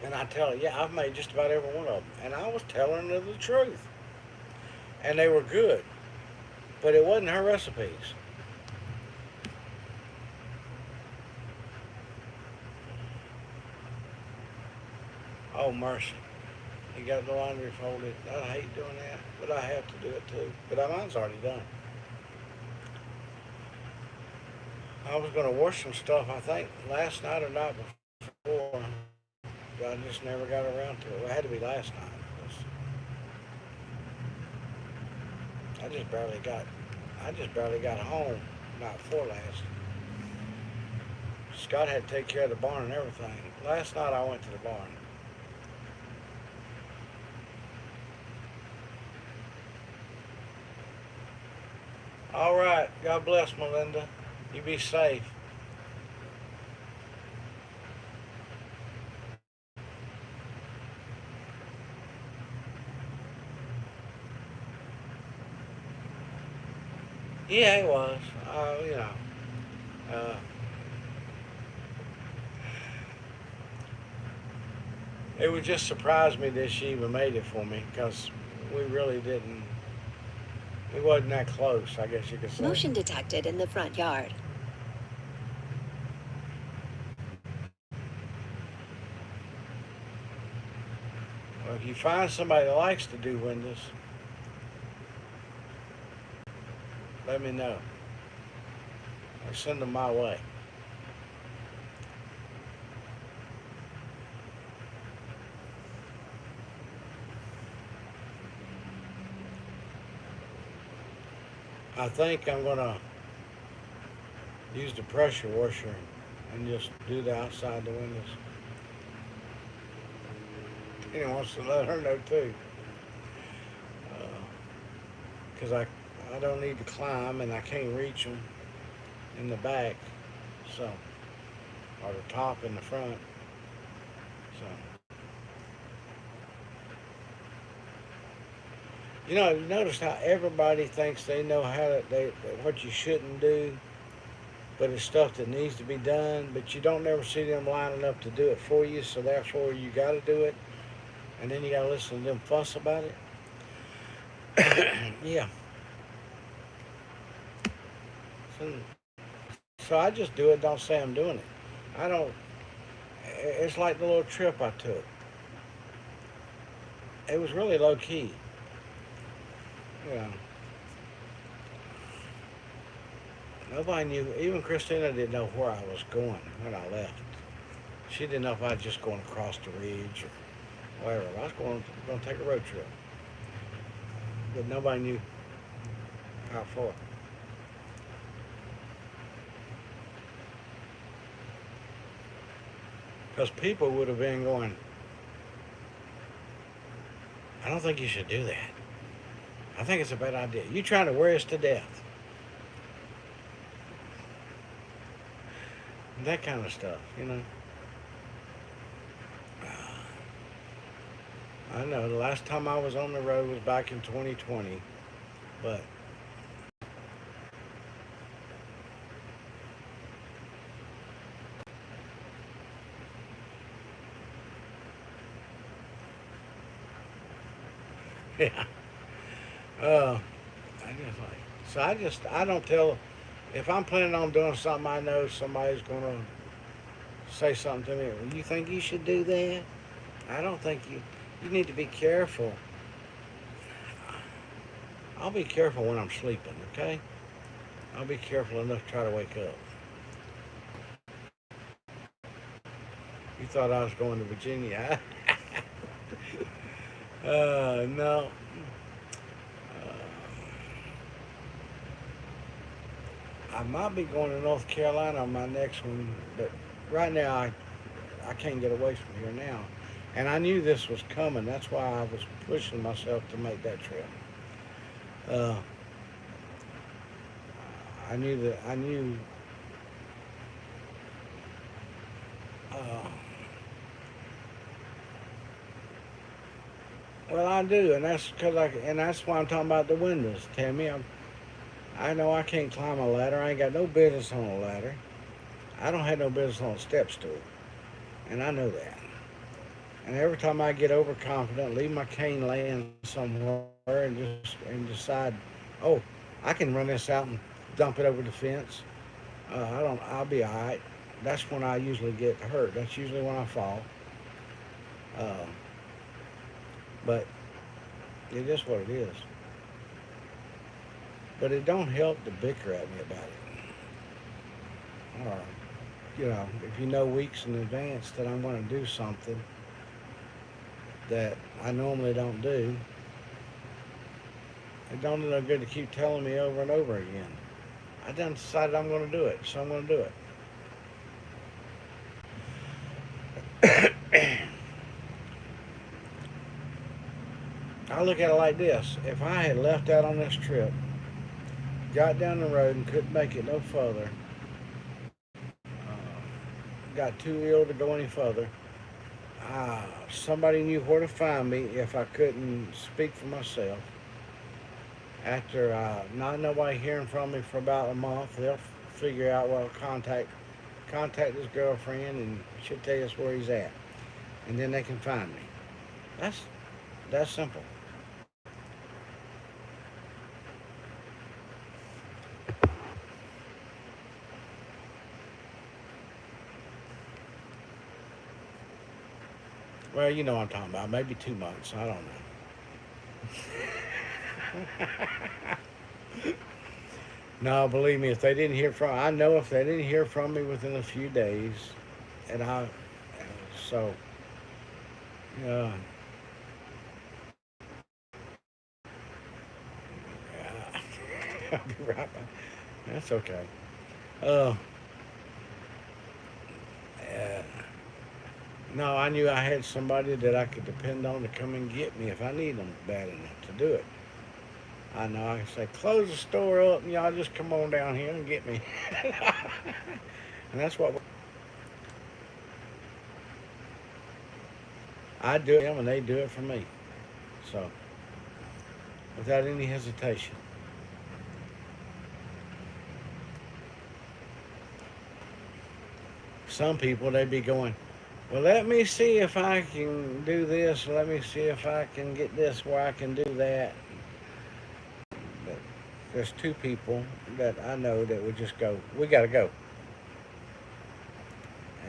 and I tell her, yeah, I've made just about every one of them, and I was telling her the truth, and they were good, but it wasn't her recipes. Oh mercy. You got the laundry folded. I hate doing that, but I have to do it too. But mine's already done. I was going to wash some stuff, I think, last night or night before. I just never got around to it. Well, it had to be last night. I just barely got home night before last. Scott had to take care of the barn and everything. Last night I went to the barn. All right. God bless, Melinda. You be safe. Yeah, it was. Uh, it would just surprise me that she even made it for me, because we really didn't. We wasn't that close, I guess you could say. Motion detected in the front yard. Well, if you find somebody that likes to do windows, let me know. Or send them my way. I think I'm gonna use the pressure washer and just do the outside the windows. He wants to let her know too, because I don't need to climb and I can't reach them in the back, so, or the top in the front, so. You know, you notice how everybody thinks they know what you shouldn't do, but it's stuff that needs to be done, but you don't never see them lining up to do it for you, so therefore you got to do it, and then you got to listen to them fuss about it. Yeah. So I just do it, don't say I'm doing it. I don't, it's like the little trip I took. It was really low key. You know, nobody knew. Even Christina didn't know where I was going when I left. She didn't know if I was just going across the ridge or whatever. I was going to take a road trip, but nobody knew how far. Because people would have been going, I don't think you should do that. I think it's a bad idea. You trying to wear us to death. That kind of stuff, you know. I know the last time I was on the road was back in 2020, but yeah. I don't tell, if I'm planning on doing something I know somebody's going to say something to me, well, you think you should do that? I don't think you need to be careful. I'll be careful when I'm sleeping, okay? I'll be careful enough to try to wake up. You thought I was going to Virginia? No. I might be going to North Carolina on my next one, but right now I can't get away from here now. And I knew this was coming. That's why I was pushing myself to make that trip. I knew. Well, I do, and that's that's why I'm talking about the windows, Tammy. I know I can't climb a ladder. I ain't got no business on a ladder. I don't have no business on a step stool, and I know that. And every time I get overconfident, leave my cane laying somewhere, and decide, oh, I can run this out and dump it over the fence. I'll be all right. That's when I usually get hurt. That's usually when I fall. But it is what it is. But it don't help to bicker at me about it. Or, if you know weeks in advance that I'm going to do something that I normally don't do, it don't do no good to keep telling me over and over again. I done decided I'm going to do it, so I'm going to do it. I look at it like this. If I had left out on this trip, got down the road and couldn't make it no further, got too ill to go any further, somebody knew where to find me if I couldn't speak for myself. After not nobody hearing from me for about a month, they'll figure out, well, contact his girlfriend and she'll tell us where he's at. And then they can find me. That's simple. Well, you know what I'm talking about. Maybe 2 months. I don't know. No, believe me, if they didn't hear from, I know if they didn't hear from me within a few days, and so, yeah, I'll be right back. That's okay. No, I knew I had somebody that I could depend on to come and get me if I need them bad enough to do it. I know I can say, close the store up and y'all just come on down here and get me. And that's what I do it for them and they do it for me. So, without any hesitation. Some people, they be going, well, let me see if I can do this. Let me see if I can get this where I can do that. But there's 2 people that I know that would just go, we got to go.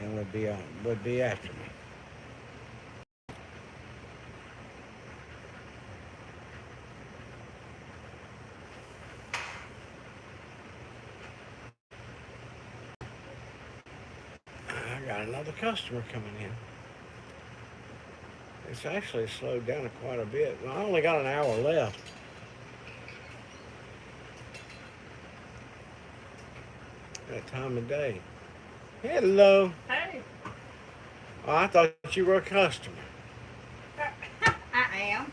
and would be after me. I got another customer coming in. It's actually slowed down quite a bit. I only got an hour left. That time of day. Hello. Hey, Oh, I thought you were a customer. I am.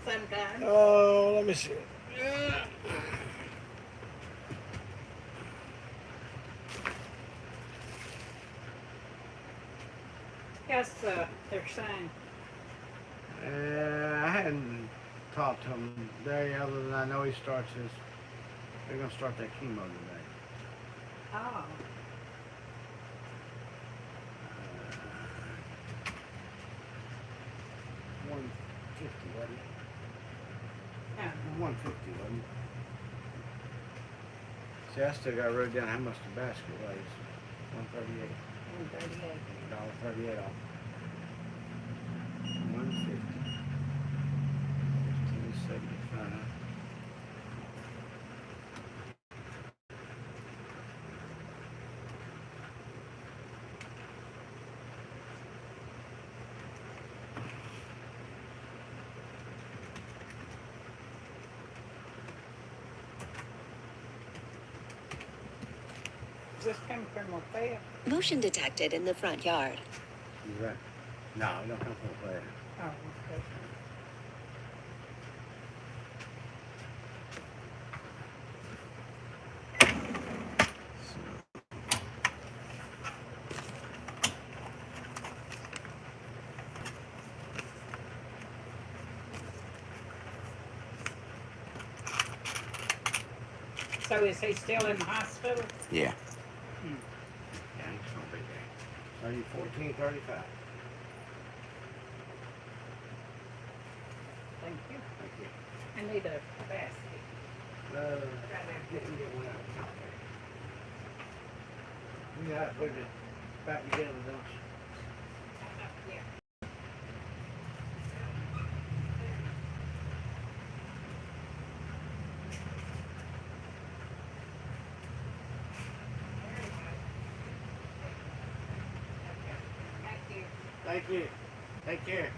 Sometimes. Oh, let me see. Yes, they're saying. I hadn't talked to him today, other than I know he starts his. They're gonna start that chemo today. Oh. 150, wasn't it? Yeah. 150, wasn't it? See, I still got wrote down how much the basket weighs. 138. 138. $1.38 off. 150. 15.75. Is this coming from a fair? Motion detected in the front yard. You right? No, it don't come from a player. Oh, okay. So is he still in the hospital? Yeah. Hmm. Yeah, it's gonna be there. 14.35. Thank you. Thank you. I need a basket. Didn't get one out. Yeah, put it back together, don't you? Yeah. Thank you. Thank you. Take care.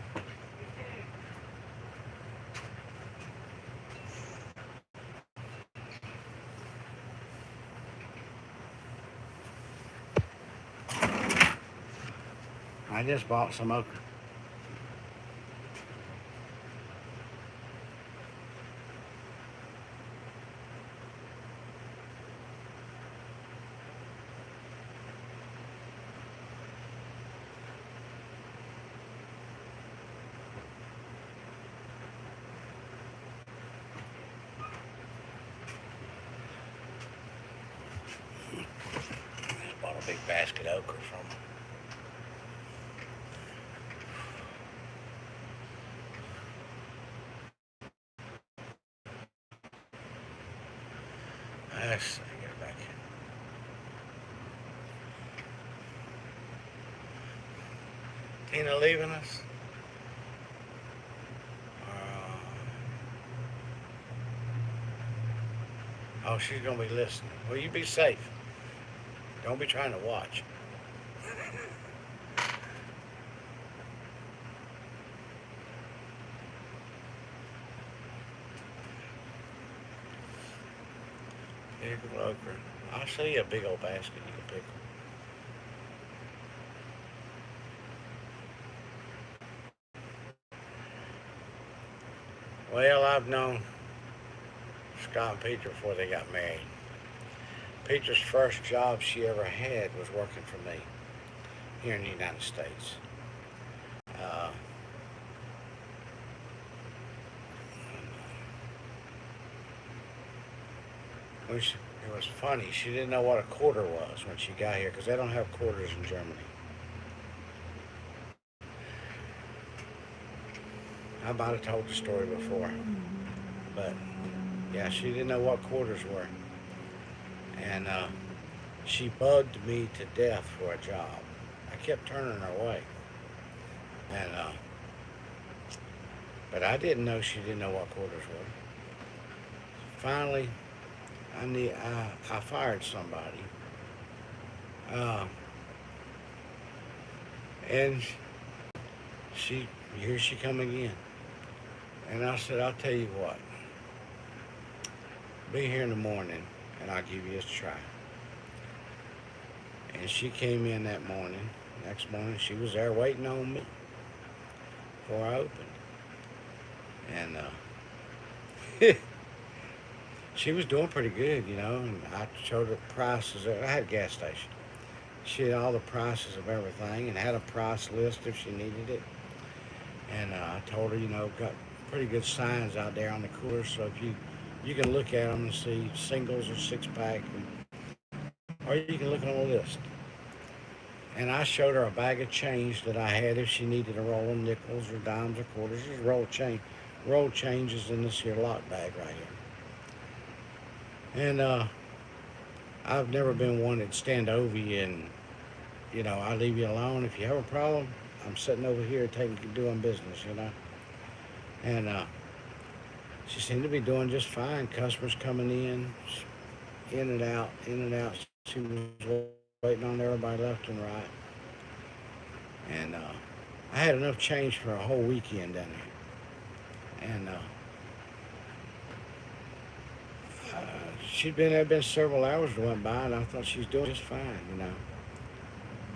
I just bought some okra. Just bought a big basket of okra from them. Let's see, get it back here. Tina leaving us? Oh, she's gonna be listening. Well, you be safe. Don't be trying to watch. Big okra. I'll show you a big old basket you can pick. Well, I've known Scott and Peter before they got married. Peter's first job she ever had was working for me here in the United States. It was funny. She didn't know what a quarter was when she got here because they don't have quarters in Germany. I might have told the story before, but yeah, she didn't know what quarters were. And she bugged me to death for a job. I kept turning her away. And, but I didn't know she didn't know what quarters were. Finally, I fired somebody. And here she come again. And I said, I'll tell you what. Be here in the morning and I'll give you a try. And she came in that morning. Next morning, she was there waiting on me before I opened. And she was doing pretty good, you know. And I showed her prices. I had a gas station. She had all the prices of everything and had a price list if she needed it. And I told her, you know, got pretty good signs out there on the coolers, so if you can look at them and see singles or 6-pack, or you can look on a list. And I showed her a bag of change that I had if she needed a roll of nickels or dimes or quarters. There's roll changes in this here lock bag right here. And I've never been one that'd stand over you and, you know, I leave you alone. If you have a problem, I'm sitting over here doing business, you know. And she seemed to be doing just fine. Customers coming in and out, in and out. She was waiting on everybody left and right. And I had enough change for a whole weekend down there. And she'd been there, been several hours that went by, and I thought she was doing just fine, you know.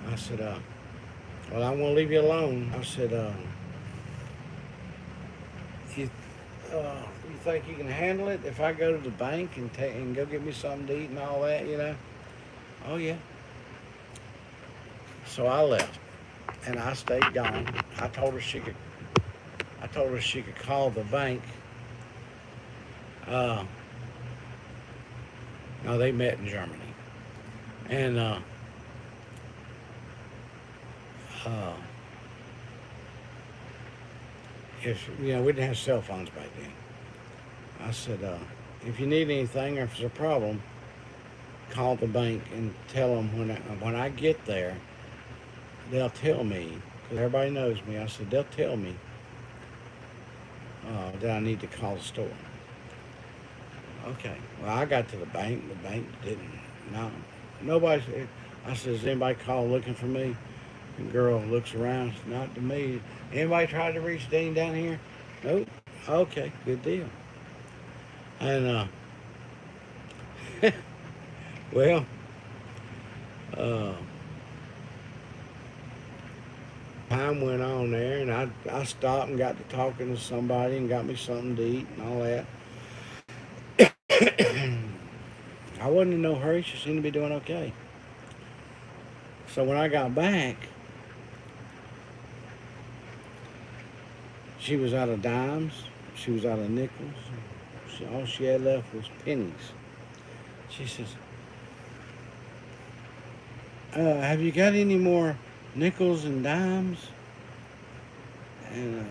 I said, well, I won't leave you alone. I said, you think you can handle it if I go to the bank and go get me something to eat and all that, you know? Oh, yeah. So I left, and I stayed gone. I told her she could call the bank. No, they met in Germany. And if, you know, we didn't have cell phones back then. I said, if you need anything or if there's a problem, call the bank and tell them when I get there, they'll tell me, because everybody knows me. I said, they'll tell me that I need to call the store. Okay. Well, I got to the bank. The bank didn't. No. Nobody. I said, does anybody call looking for me? The girl looks around. Not to me. Anybody tried to reach Dean down here? Nope. Okay. Good deal. And, well, time went on there, and I stopped and got to talking to somebody and got me something to eat and all that. I wasn't in no hurry. She seemed to be doing okay. So when I got back, she was out of dimes. She was out of nickels. All she had left was pennies. She says, have you got any more nickels and dimes? And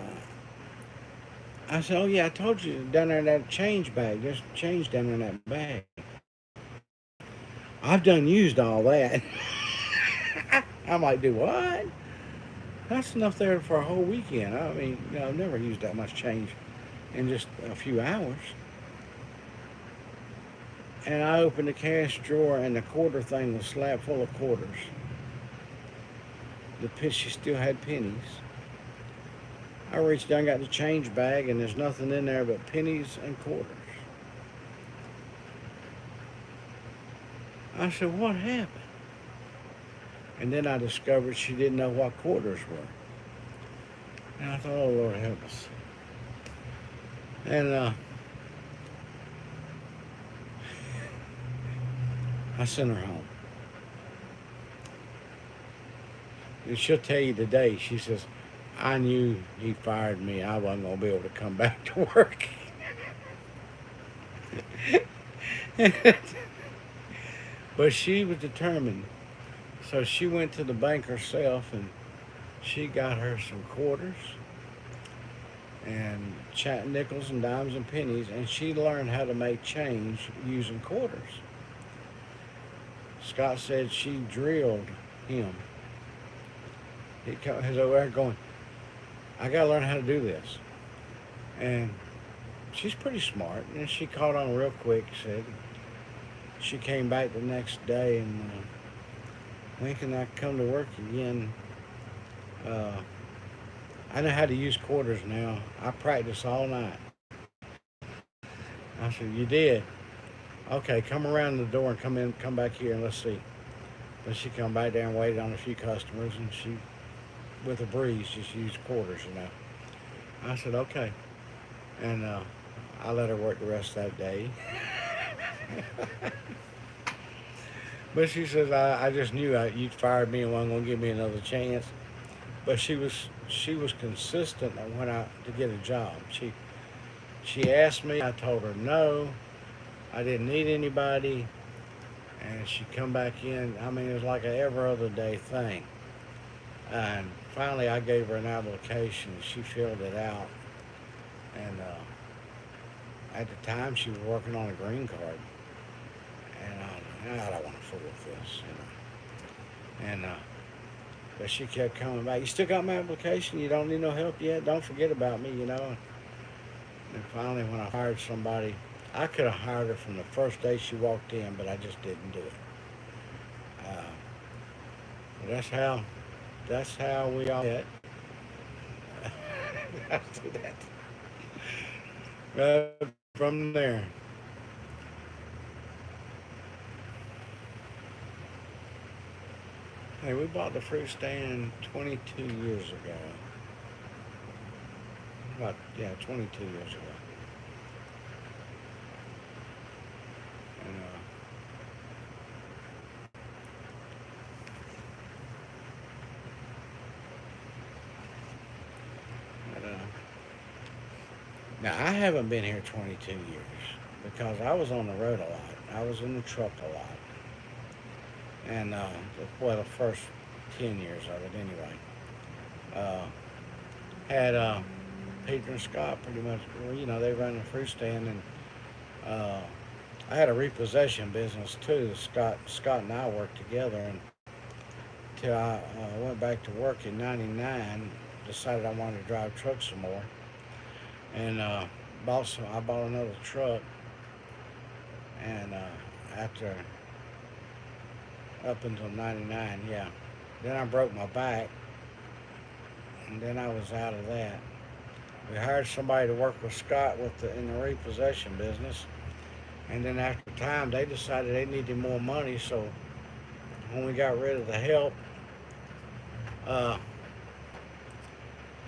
I said, oh yeah, I told you down there in that change bag. There's change down there in that bag. I've done used all that. I might do what? That's enough there for a whole weekend. I mean, you know, I've never used that much change in just a few hours. And I opened the cash drawer, and the quarter thing was slab full of quarters. She still had pennies. I reached down, got the change bag, and there's nothing in there but pennies and quarters. I said, what happened? And then I discovered she didn't know what quarters were. And I thought, oh, Lord help us. And I sent her home. And she'll tell you today, she says, I knew he fired me. I wasn't going to be able to come back to work. But she was determined. So she went to the bank herself, and she got her some quarters and nickels and dimes and pennies, and she learned how to make change using quarters. Scott said she drilled him He's over there going, I gotta learn how to do this. And she's pretty smart, and she caught on real quick. Said she came back the next day and when can I come to work again? I know how to use quarters now. I practiced all night. I said, you did? Okay, come around the door and come back here and let's see. Then she come back there and waited on a few customers, and she, with a breeze, just used quarters, you know. I said, okay. And I let her work the rest of that day. But she says, I just knew you'd fired me and wasn't going to give me another chance. But she was consistent and went out to get a job. She asked me, I told her no, I didn't need anybody, and she come back in. I mean, it was like a every other day thing. And finally I gave her an application. She filled it out, and at the time she was working on a green card. And I don't want to fool with this, you know. And but she kept coming back. You still got my application? You don't need no help yet? Don't forget about me, you know. And finally, when I hired somebody, I could have hired her from the first day she walked in, but I just didn't do it. But that's how we all met. After that, from there. Hey, we bought the fruit stand 22 years ago. 22 years ago. And, now, I haven't been here 22 years because I was on the road a lot. I was in the truck a lot. And, well, the first 10 years of it anyway. Had Peter and Scott pretty much, you know, they run the fruit stand, and I had a repossession business too. Scott and I worked together until I went back to work in '99. Decided I wanted to drive trucks some more, and I bought another truck. And after up until '99, yeah, then I broke my back, and then I was out of that. We hired somebody to work with Scott in the repossession business. And then after time, they decided they needed more money. So when we got rid of the help,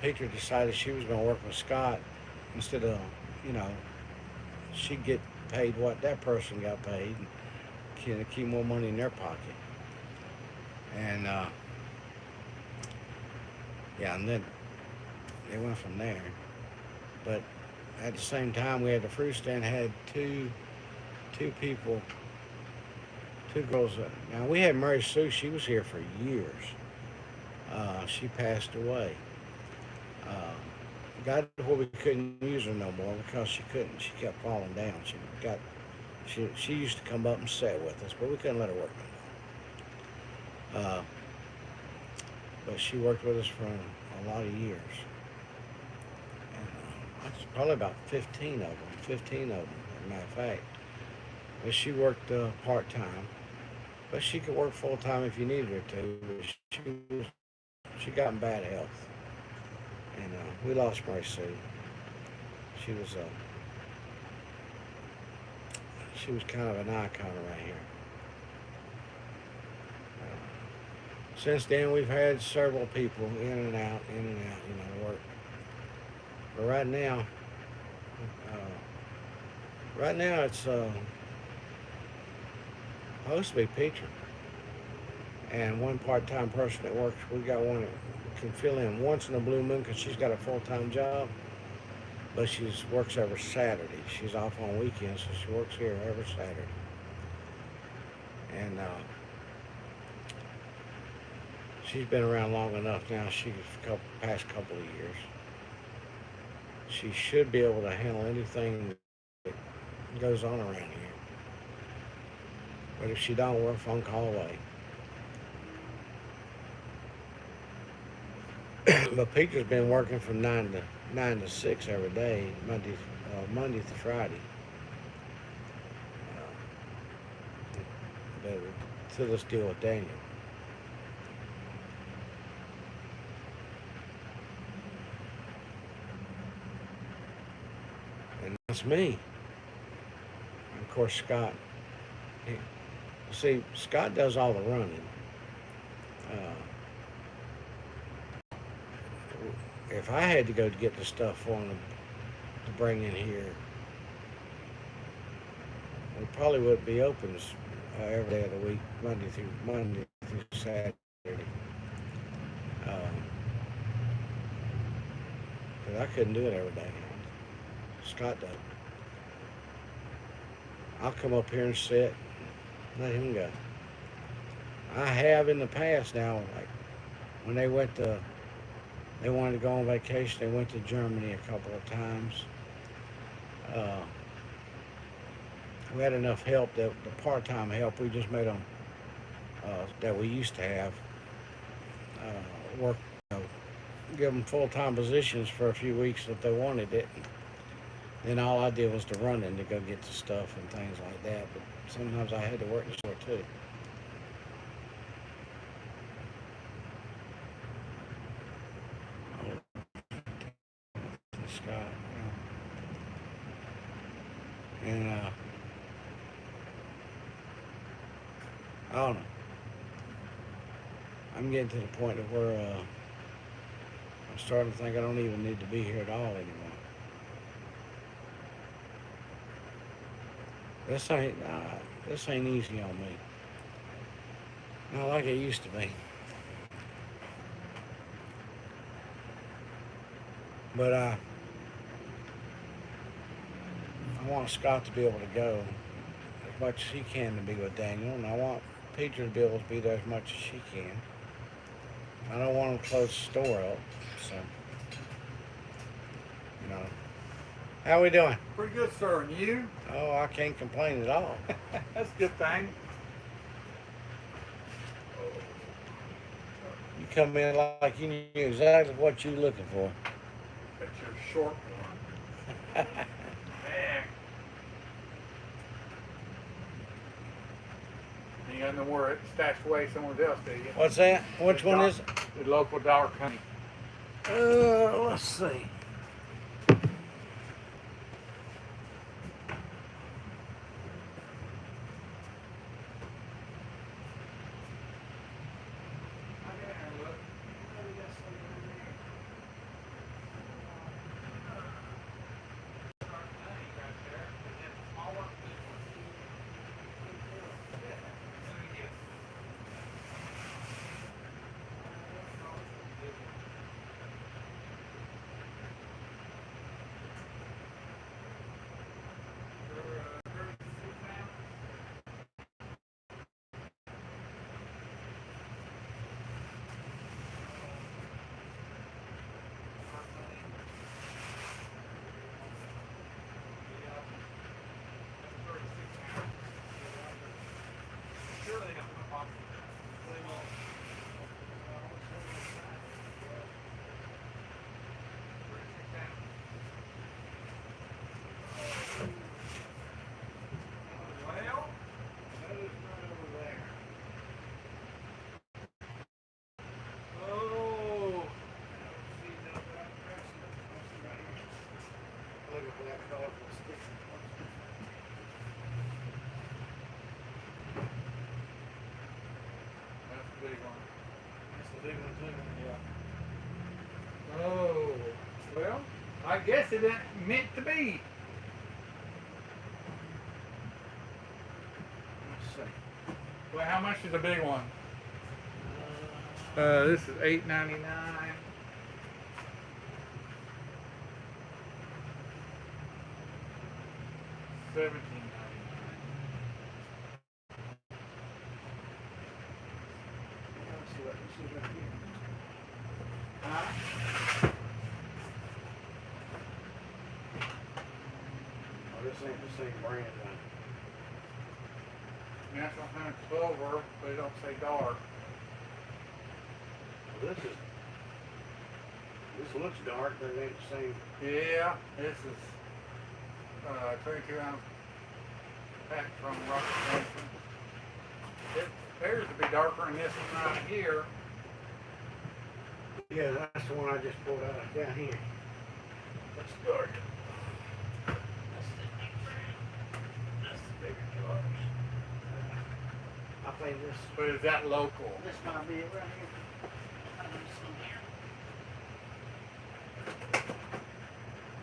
Peter decided she was going to work with Scott instead of, you know, she'd get paid what that person got paid and keep more money in their pocket. And yeah, and then they went from there. But at the same time, we had the fruit stand, had two people, two girls. Now, we had Mary Sue. She was here for years. She passed away. Got to where we couldn't use her no more because she couldn't. She kept falling down. She used to come up and sit with us, but we couldn't let her work no more. But she worked with us for a lot of years. That's probably about 15 of them, as a matter of fact. But she worked part-time, but she could work full-time if you needed her to. She got in bad health, and we lost Mary Sue. She was kind of an icon around here. Since then, we've had several people in and out, you know, work. But right now it's supposed to be Peter and one part-time person that works. We got one that can fill in once in a blue moon because she's got a full-time job, but she works every Saturday. She's off on weekends, so she works here every Saturday. And she's been around long enough now. Past couple of years. She should be able to handle anything that goes on around here. But if she don't, we're a phone call away. But Peter's been working from 9 to 6 every day, Monday through Friday. But to this deal with Daniel. And that's me. And of course, Scott. See, Scott does all the running. If I had to go to get the stuff for him to bring in here, we probably wouldn't be open every day of the week, Monday through Saturday. But I couldn't do it every day. Scott does. I'll come up here and sit, let him go. I have in the past now, like when they wanted to go on vacation, they went to Germany a couple of times. We had enough help that the part-time help, we just made them, that we used to have, work, give them full-time positions for a few weeks if they wanted it. Then all I did was the running to go get the stuff and things like that. But sometimes I had to work the store too. Scott, and I don't know. I'm getting to the point of where I'm starting to think I don't even need to be here at all anymore. This ain't easy on me. Not like it used to be. But I want Scott to be able to go as much as he can to be with Daniel, and I want Peter to be able to be there as much as she can. I don't want him to close the store up, so, you know. How we doing? Pretty good, sir. And you? Oh, I can't complain at all. That's a good thing. You come in like you knew exactly what you were looking for. That's your short one. Man. You got nowhere it's stashed away somewhere else, do you? What's that? Which one is it? The local Dollar Company. Let's see. That's the big one. That's the big one too. Yeah. Oh, well, I guess it ain't meant to be. Let's see. Well, how much is the big one? This is $8.99. $17.99. Let's see what here. Huh? Oh, this ain't brand one. National Hunter Clover, but it don't say dark. Well, This looks dark, but it ain't the same. Yeah, this is 22 ounce pack from Rocky Johnson. It appears to be darker than this one right here. Yeah, that's the one I just pulled out of down here. That's dark. That's the bigger jars. I think this But is that local? might be it right here.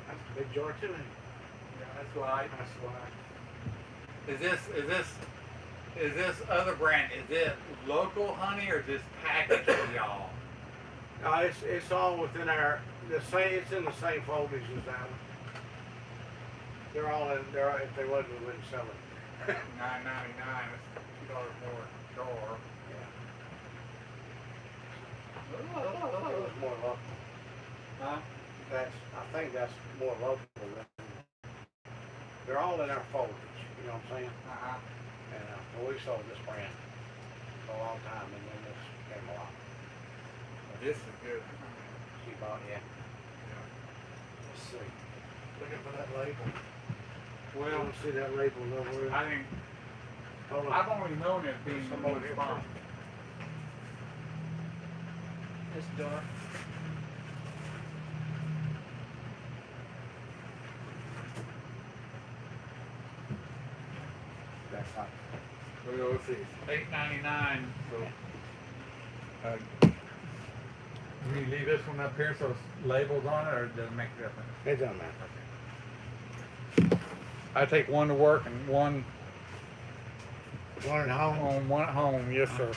That's a big jar too. Yeah, that's light. That's why. Is this other brand? Is it local honey or just packaged for y'all? No, it's all within the same. It's in the same folders as that one. They're all in. If they wasn't, we wouldn't sell it. $9.99. It's $2 more a jar. It was more local. Huh? I think that's more local than. They're all in our folders. You know what I'm saying? Uh-huh. And well, we sold this brand for a long time, and then this came along. This is good. She bought, yeah. Let's see. Looking for that label. You Well, don't see that label nowhere. I think Hold on. I've only known it being Somebody one here spot. It's dark. That's fine. Well, let's see. $8.99. So, do you leave this one up here so it's labels on it, or does it make a difference? It doesn't matter. I take one to work and one One at home. on one at home. Yes, sir.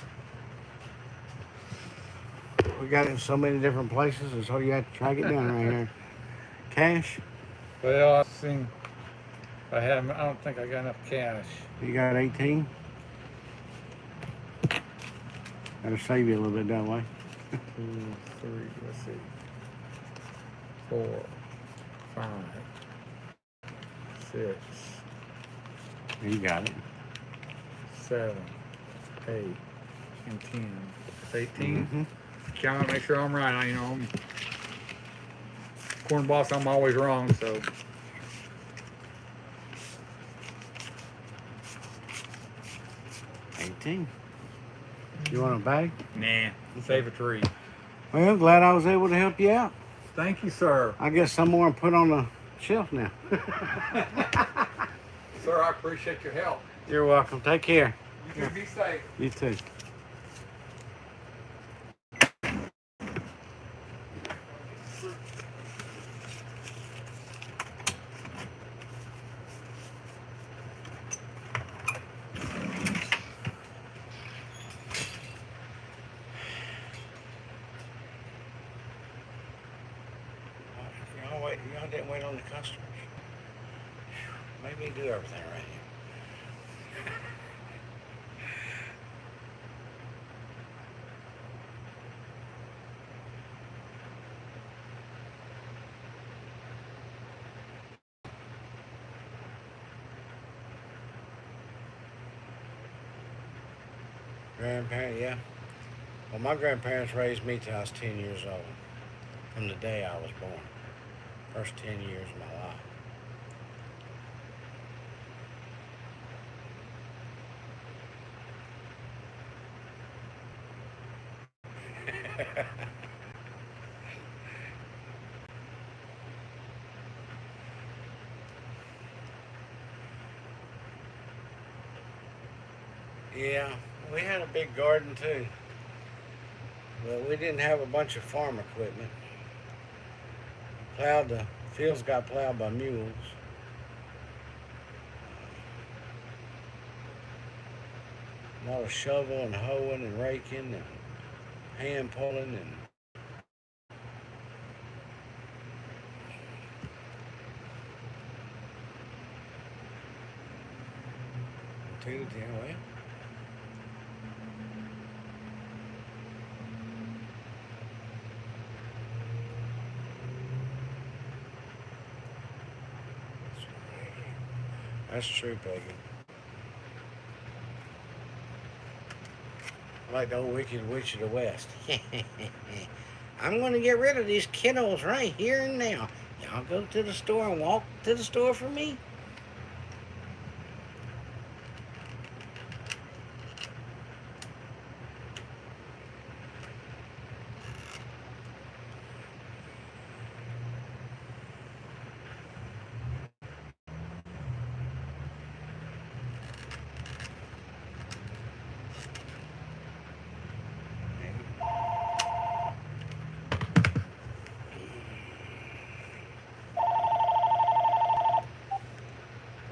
We got it in so many different places, and so you have to track it down right here. Cash? Well, I've seen. I don't think I got enough cash. You got 18? That'll save you a little bit that way. 2, 3. Let's see. 4, 5, 6, You got it. 7, 8, and 10. It's 18. Mhm. Count, make sure I'm right. You know, I'm corn boss. I'm always wrong. So 18. You want a bag? nah, save a tree. Well, glad I was able to help you out. Thank you, sir. I guess some more and put on the shelf now. Sir, I appreciate your help. You're welcome. Take care. You can be safe. You too. Y'all didn't wait on the customers. Maybe do everything right here. Grandparent, yeah. Well, my grandparents raised me till I was 10 years old. From the day I was born. First 10 years of my life. Yeah, we had a big garden too. But we didn't have a bunch of farm equipment. The fields got plowed by mules. A lot of shovel and hoeing and raking and hand pulling and well. That's true, Peggy. Like the old Wicked Witch of the West. I'm going to get rid of these kiddos right here and now. Y'all go to the store and walk to the store for me.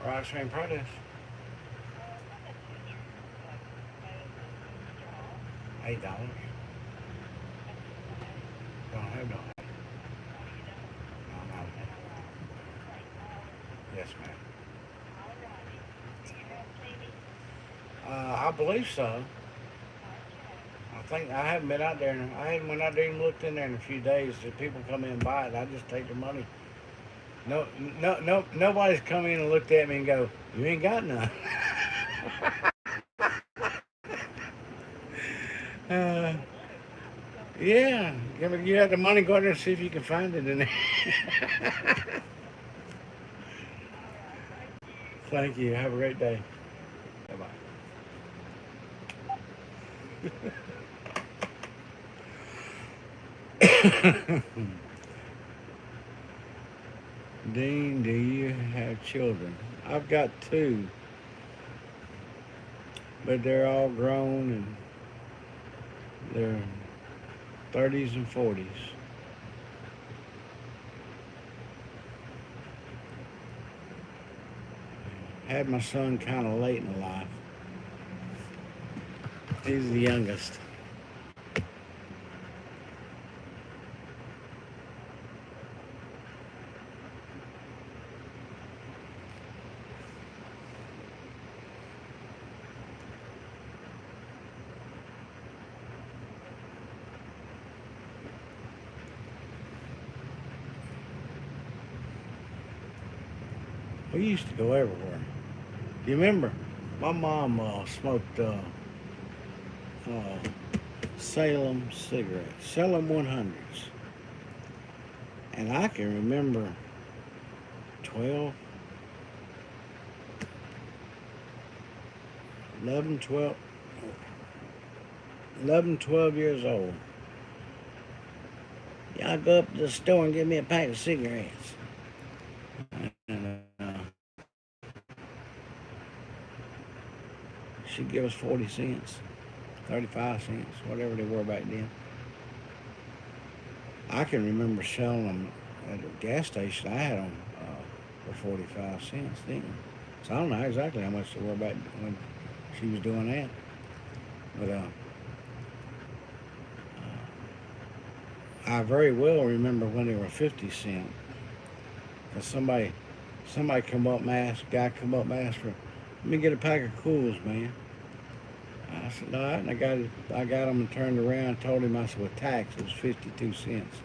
Rock Stream Produce. $8. Don't have no. No. Yes, ma'am. I believe so. I think I haven't been out there. I haven't went out there and looked in there in a few days. If people come in and buy it, I just take their money. No, nobody's come in and looked at me and go, "You ain't got none." Yeah, you have the money. Go out there and see if you can find it in there. Thank you. Have a great day. Bye bye. Dean, do you have children? I've got 2, but they're all grown and they're 30s and 40s. Had my son kind of late in life. He's the youngest. We used to go everywhere. You remember? My mom smoked Salem cigarettes, Salem 100s. And I can remember 12 years old. Y'all go up to the store and give me a pack of cigarettes. And she'd give us 40 cents, 35 cents, whatever they were back then. I can remember selling them at a gas station. I had them for 45 cents then. So I don't know exactly how much they were back when she was doing that. But I very well remember when they were 50 cents. Cause somebody come up and asked, guy come up and asked for, let me get a pack of Cools, man. I said, all right, and I got him and turned around and told him, I said, with tax, it was 52 cents.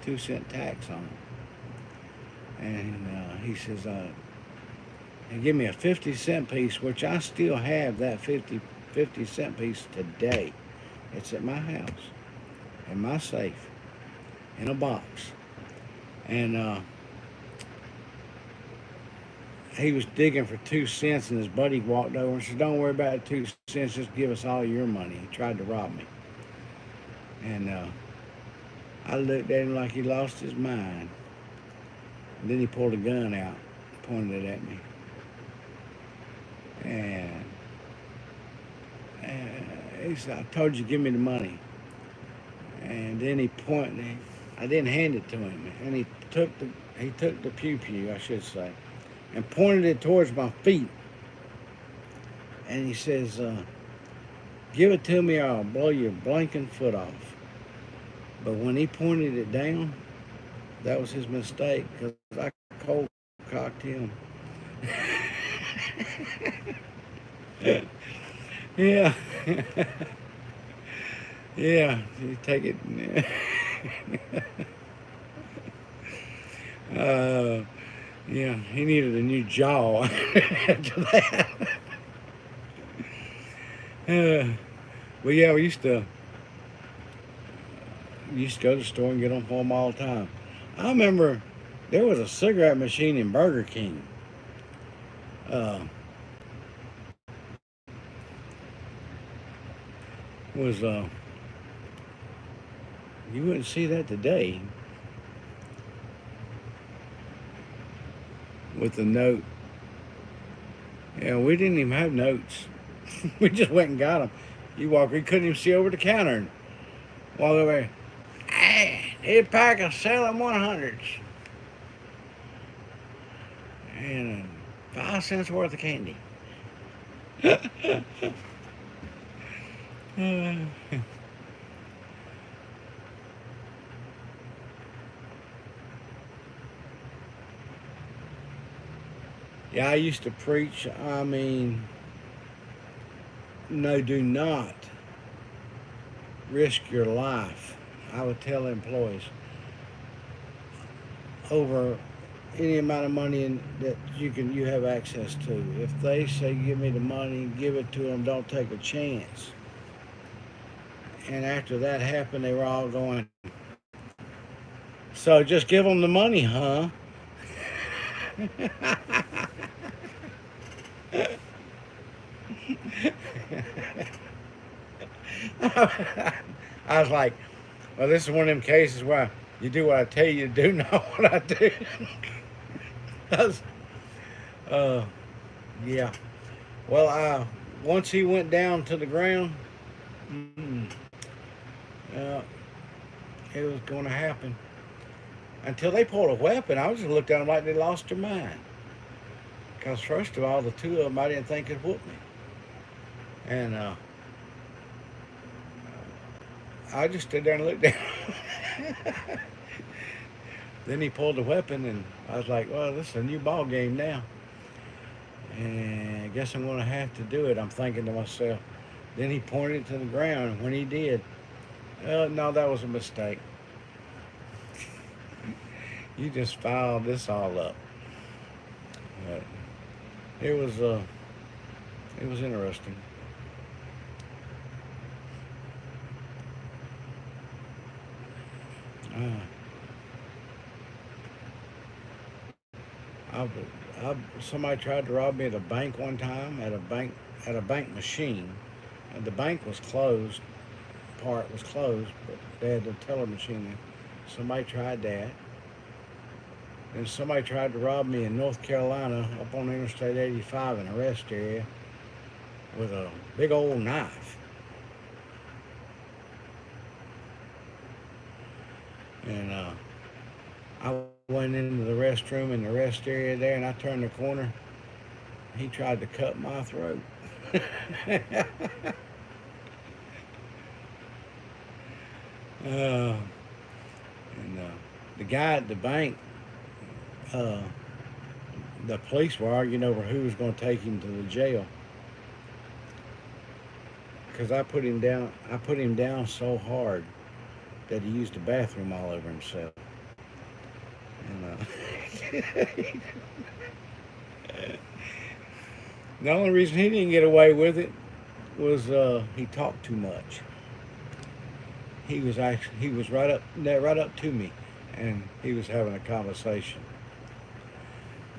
2-cent tax on it. And he says, and give me a 50-cent piece, which I still have that 50-cent piece today. It's at my house, in my safe, in a box. And he was digging for 2 cents, and his buddy walked over and said, don't worry about the 2 cents, just give us all your money. He tried to rob me. And I looked at him like he lost his mind. And then he pulled a gun out, pointed it at me. And he said, I told you, give me the money. And then he pointed, I didn't hand it to him. And he took the pew, I should say, and pointed it towards my feet. And he says, give it to me or I'll blow your blinking foot off. But when he pointed it down, that was his mistake, because I cold cocked him. Yeah. Yeah, you take it. Yeah, he needed a new jaw after that. Well, yeah, we used to used to go to the store and get them for them all the time. I remember there was a cigarette machine in Burger King. Was you wouldn't see that today with the note. Yeah, we didn't even have notes. We just went and got them. You walk, we couldn't even see over the counter and walk over. Hey, need a pack of Salem 100s and 5 cents worth of candy. Yeah, I used to preach. I mean, no, do not risk your life. I would tell employees over any amount of money that you have access to. If they say give me the money, give it to them. Don't take a chance. And after that happened, they were all going, so just give them the money, huh? I was like, well, this is one of them cases where you do what I tell you to do, not what I do. Yeah. Well, once he went down to the ground, it was going to happen. Until they pulled a weapon, I just looked at them like they lost their mind. Because first of all, the two of them I didn't think could whoop me. And I just stood there and looked down. Then he pulled the weapon, and I was like, well, this is a new ball game now. And I guess I'm going to have to do it, I'm thinking to myself. Then he pointed to the ground, and when he did, no, that was a mistake. You just filed this all up. But it was interesting. Somebody tried to rob me at a bank one time, at a bank machine. And the bank was closed, part was closed, but they had the teller machine there. Somebody tried that. And somebody tried to rob me in North Carolina up on Interstate 85 in a rest area with a big old knife. And I went into the restroom in the rest area there, and I turned the corner. He tried to cut my throat. The guy at the bank, the police were arguing over who was going to take him to the jail. Because I put him down so hard that he used the bathroom all over himself. And the only reason he didn't get away with it was he talked too much. He was right up to me, and he was having a conversation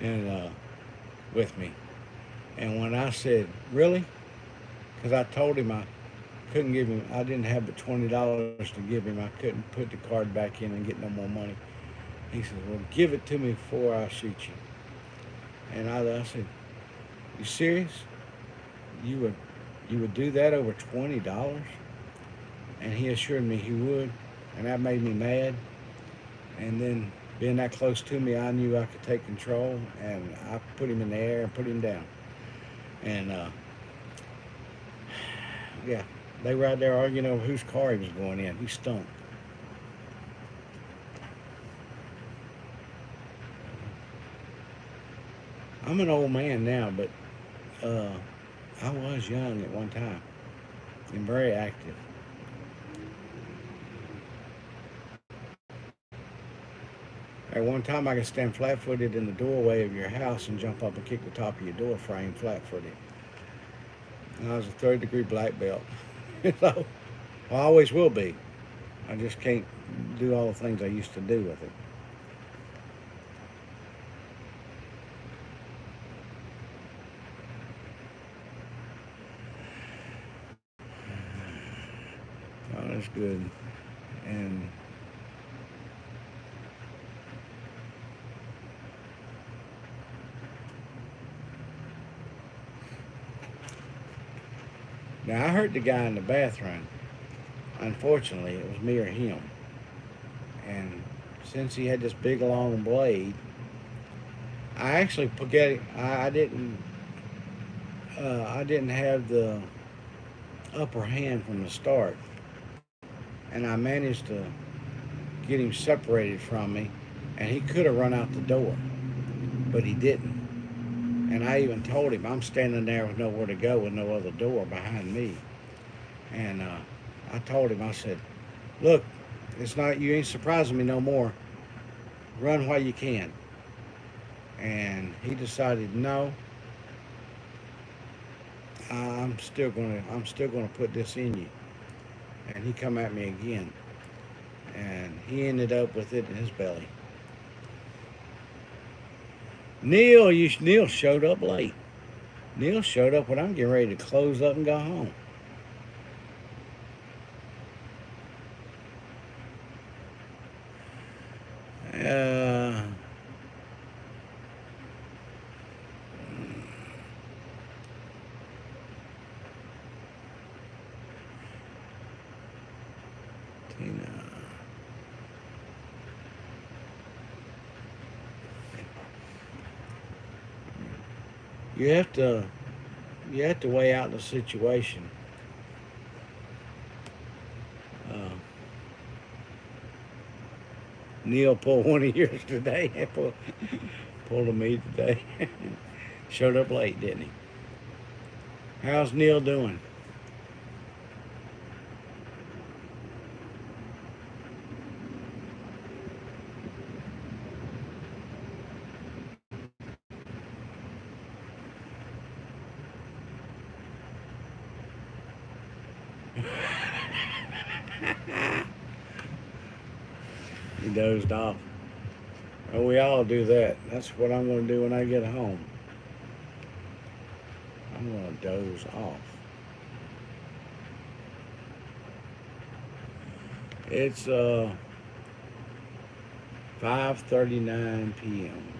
and with me. And when I said, really? Because I told him I couldn't give him, I didn't have but $20 to give him. I couldn't put the card back in and get no more money. He said, well, give it to me before I shoot you. And I said, you serious? You would do that over $20? And he assured me he would, and that made me mad. And then being that close to me, I knew I could take control, and I put him in the air and put him down. And yeah, they were out there arguing over whose car he was going in. He stunk. I'm an old man now, but I was young at one time and very active. At one time, I could stand flat-footed in the doorway of your house and jump up and kick the top of your door frame flat-footed. And I was a third-degree black belt. So, I always will be. I just can't do all the things I used to do with it. Oh, that's good. And now I hurt the guy in the bathroom. Unfortunately, it was me or him. And since he had this big long blade, I actually forget it. I didn't have the upper hand from the start, and I managed to get him separated from me, and he could have run out the door, but he didn't. And I even told him I'm standing there with nowhere to go with no other door behind me. And I told him, I said, look, it's not, you ain't surprising me no more. Run while you can. And he decided, no, I'm still gonna put this in you. And he come at me again, and he ended up with it in his belly. Neil showed up late. Neil showed up when I'm getting ready to close up and go home. Tina. You have to weigh out the situation. Neil pulled one of yours today. Pulled a me today. Showed up late, didn't he? How's Neil doing? He dozed off. Well, we all do that. That's what I'm going to do when I get home. I'm going to doze off. It's 5:39 p.m.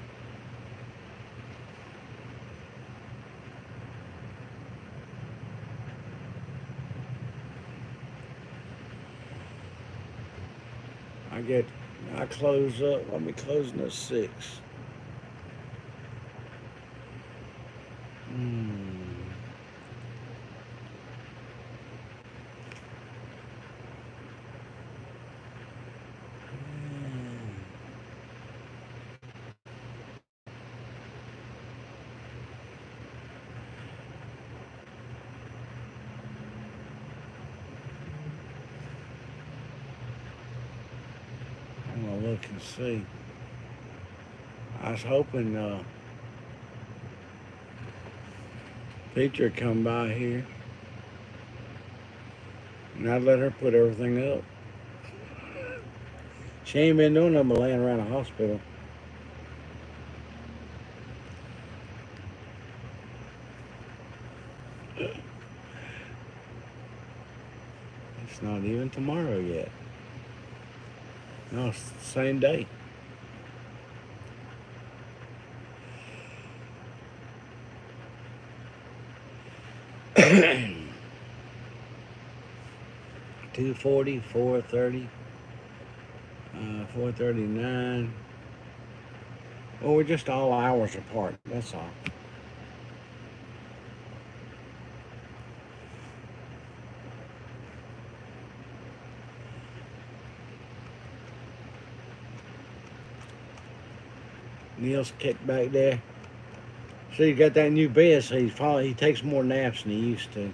I close up. I'll be closing at 6. I'm gonna look and see. I was hoping Peter would come by here, and I'd let her put everything up. She ain't been doing nothing but laying around a hospital. It's not even tomorrow yet. No, it's the same day. $240, $430, $439. Well, we're just all hours apart. That's all. Neil's kicked back there. So he got that new bed, so he takes more naps than he used to.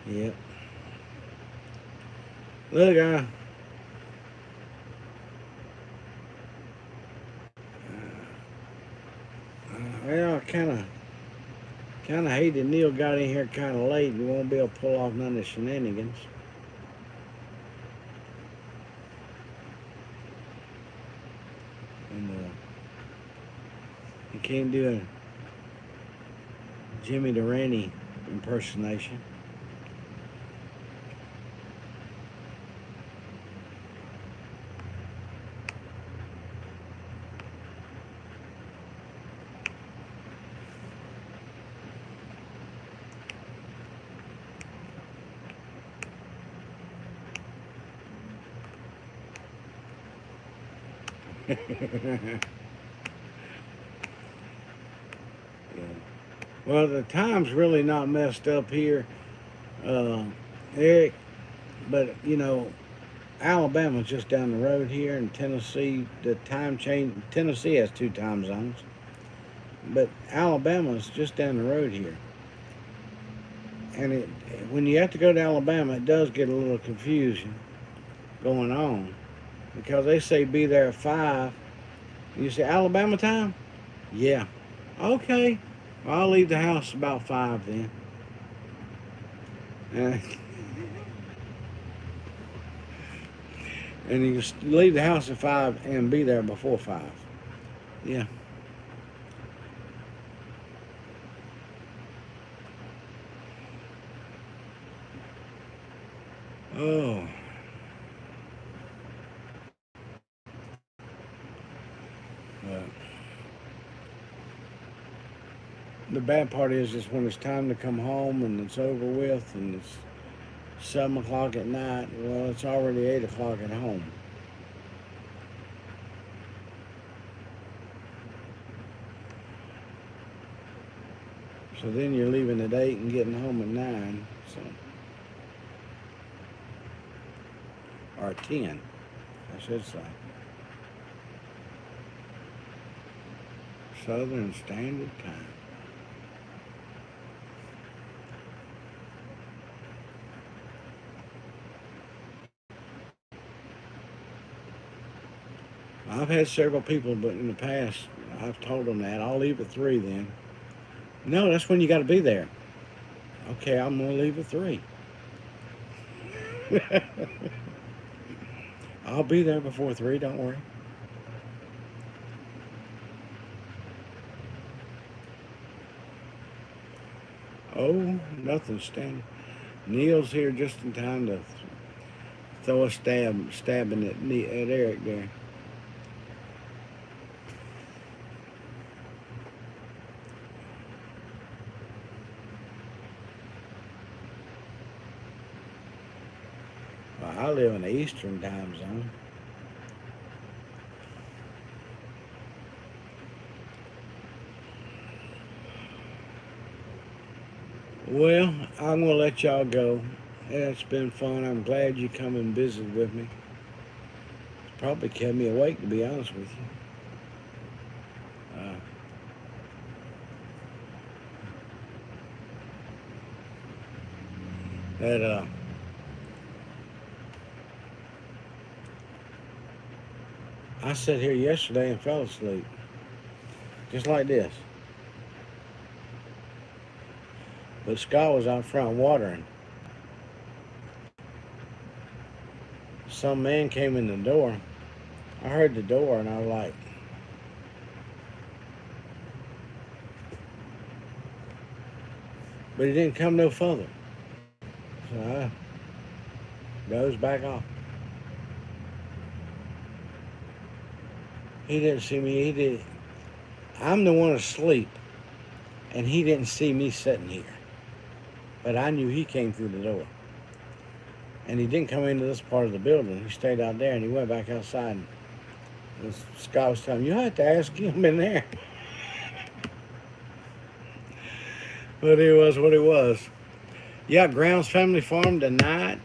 Yep. Look, well, I kind of hate that Neil got in here kind of late and won't be able to pull off none of the shenanigans. And he can't do a Jimmy Durante impersonation. Yeah. Well, the time's really not messed up here, Eric. But you know, Alabama's just down the road here, and Tennessee. The time change. Tennessee has 2 time zones, but Alabama's just down the road here. And when you have to go to Alabama, it does get a little confusion going on because they say be there at 5. And you say Alabama time? Yeah. Okay. Well, I'll leave the house about 5 then. And you can leave the house at 5 and be there before 5. Yeah. Oh. The bad part is when it's time to come home and it's over with and it's 7 o'clock at night. Well, it's already 8 o'clock at home. So then you're leaving at 8 and getting home at 9. So, or 10, I should say. Southern Standard Time. I've had several people, but in the past, I've told them that. I'll leave at 3 then. No, that's when you got to be there. Okay, I'm going to leave at 3. I'll be there before 3, don't worry. Oh, nothing, Stan. Neil's here just in time to throw a stabbing at Eric there. Well, I live in the Eastern time zone. Well, I'm going to let y'all go. It's been fun. I'm glad you come and visited with me. It's probably kept me awake, to be honest with you. I sat here yesterday and fell asleep. Just like this. But Scott was out front watering. Some man came in the door. I heard the door and I was like, but he didn't come no further. So I goes back off. He didn't see me. He did. I'm the one asleep, and he didn't see me sitting here. But I knew he came through the door. And he didn't come into this part of the building. He stayed out there, and he went back outside. And Scott was telling me, you have to ask him in there. But it was what it was. Yeah, Grounds Family Farm tonight.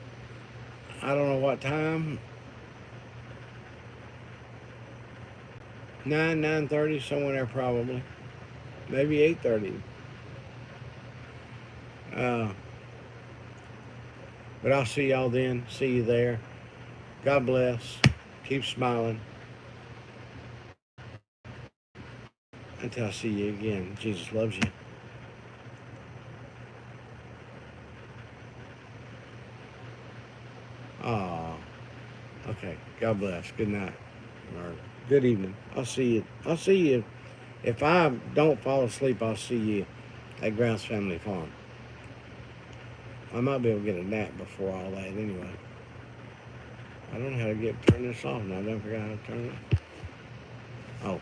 I don't know what time. 9:30, somewhere there probably. Maybe 8:30. But I'll see y'all then. See you there. God bless. Keep smiling. Until I see you again. Jesus loves you. Ah. Okay. God bless. Good night. Or good evening. I'll see you. I'll see you. If I don't fall asleep, I'll see you at Grouse Family Farm. I might be able to get a nap before all that anyway. I don't know how to turn this off now. I don't forget how to turn it. Oh.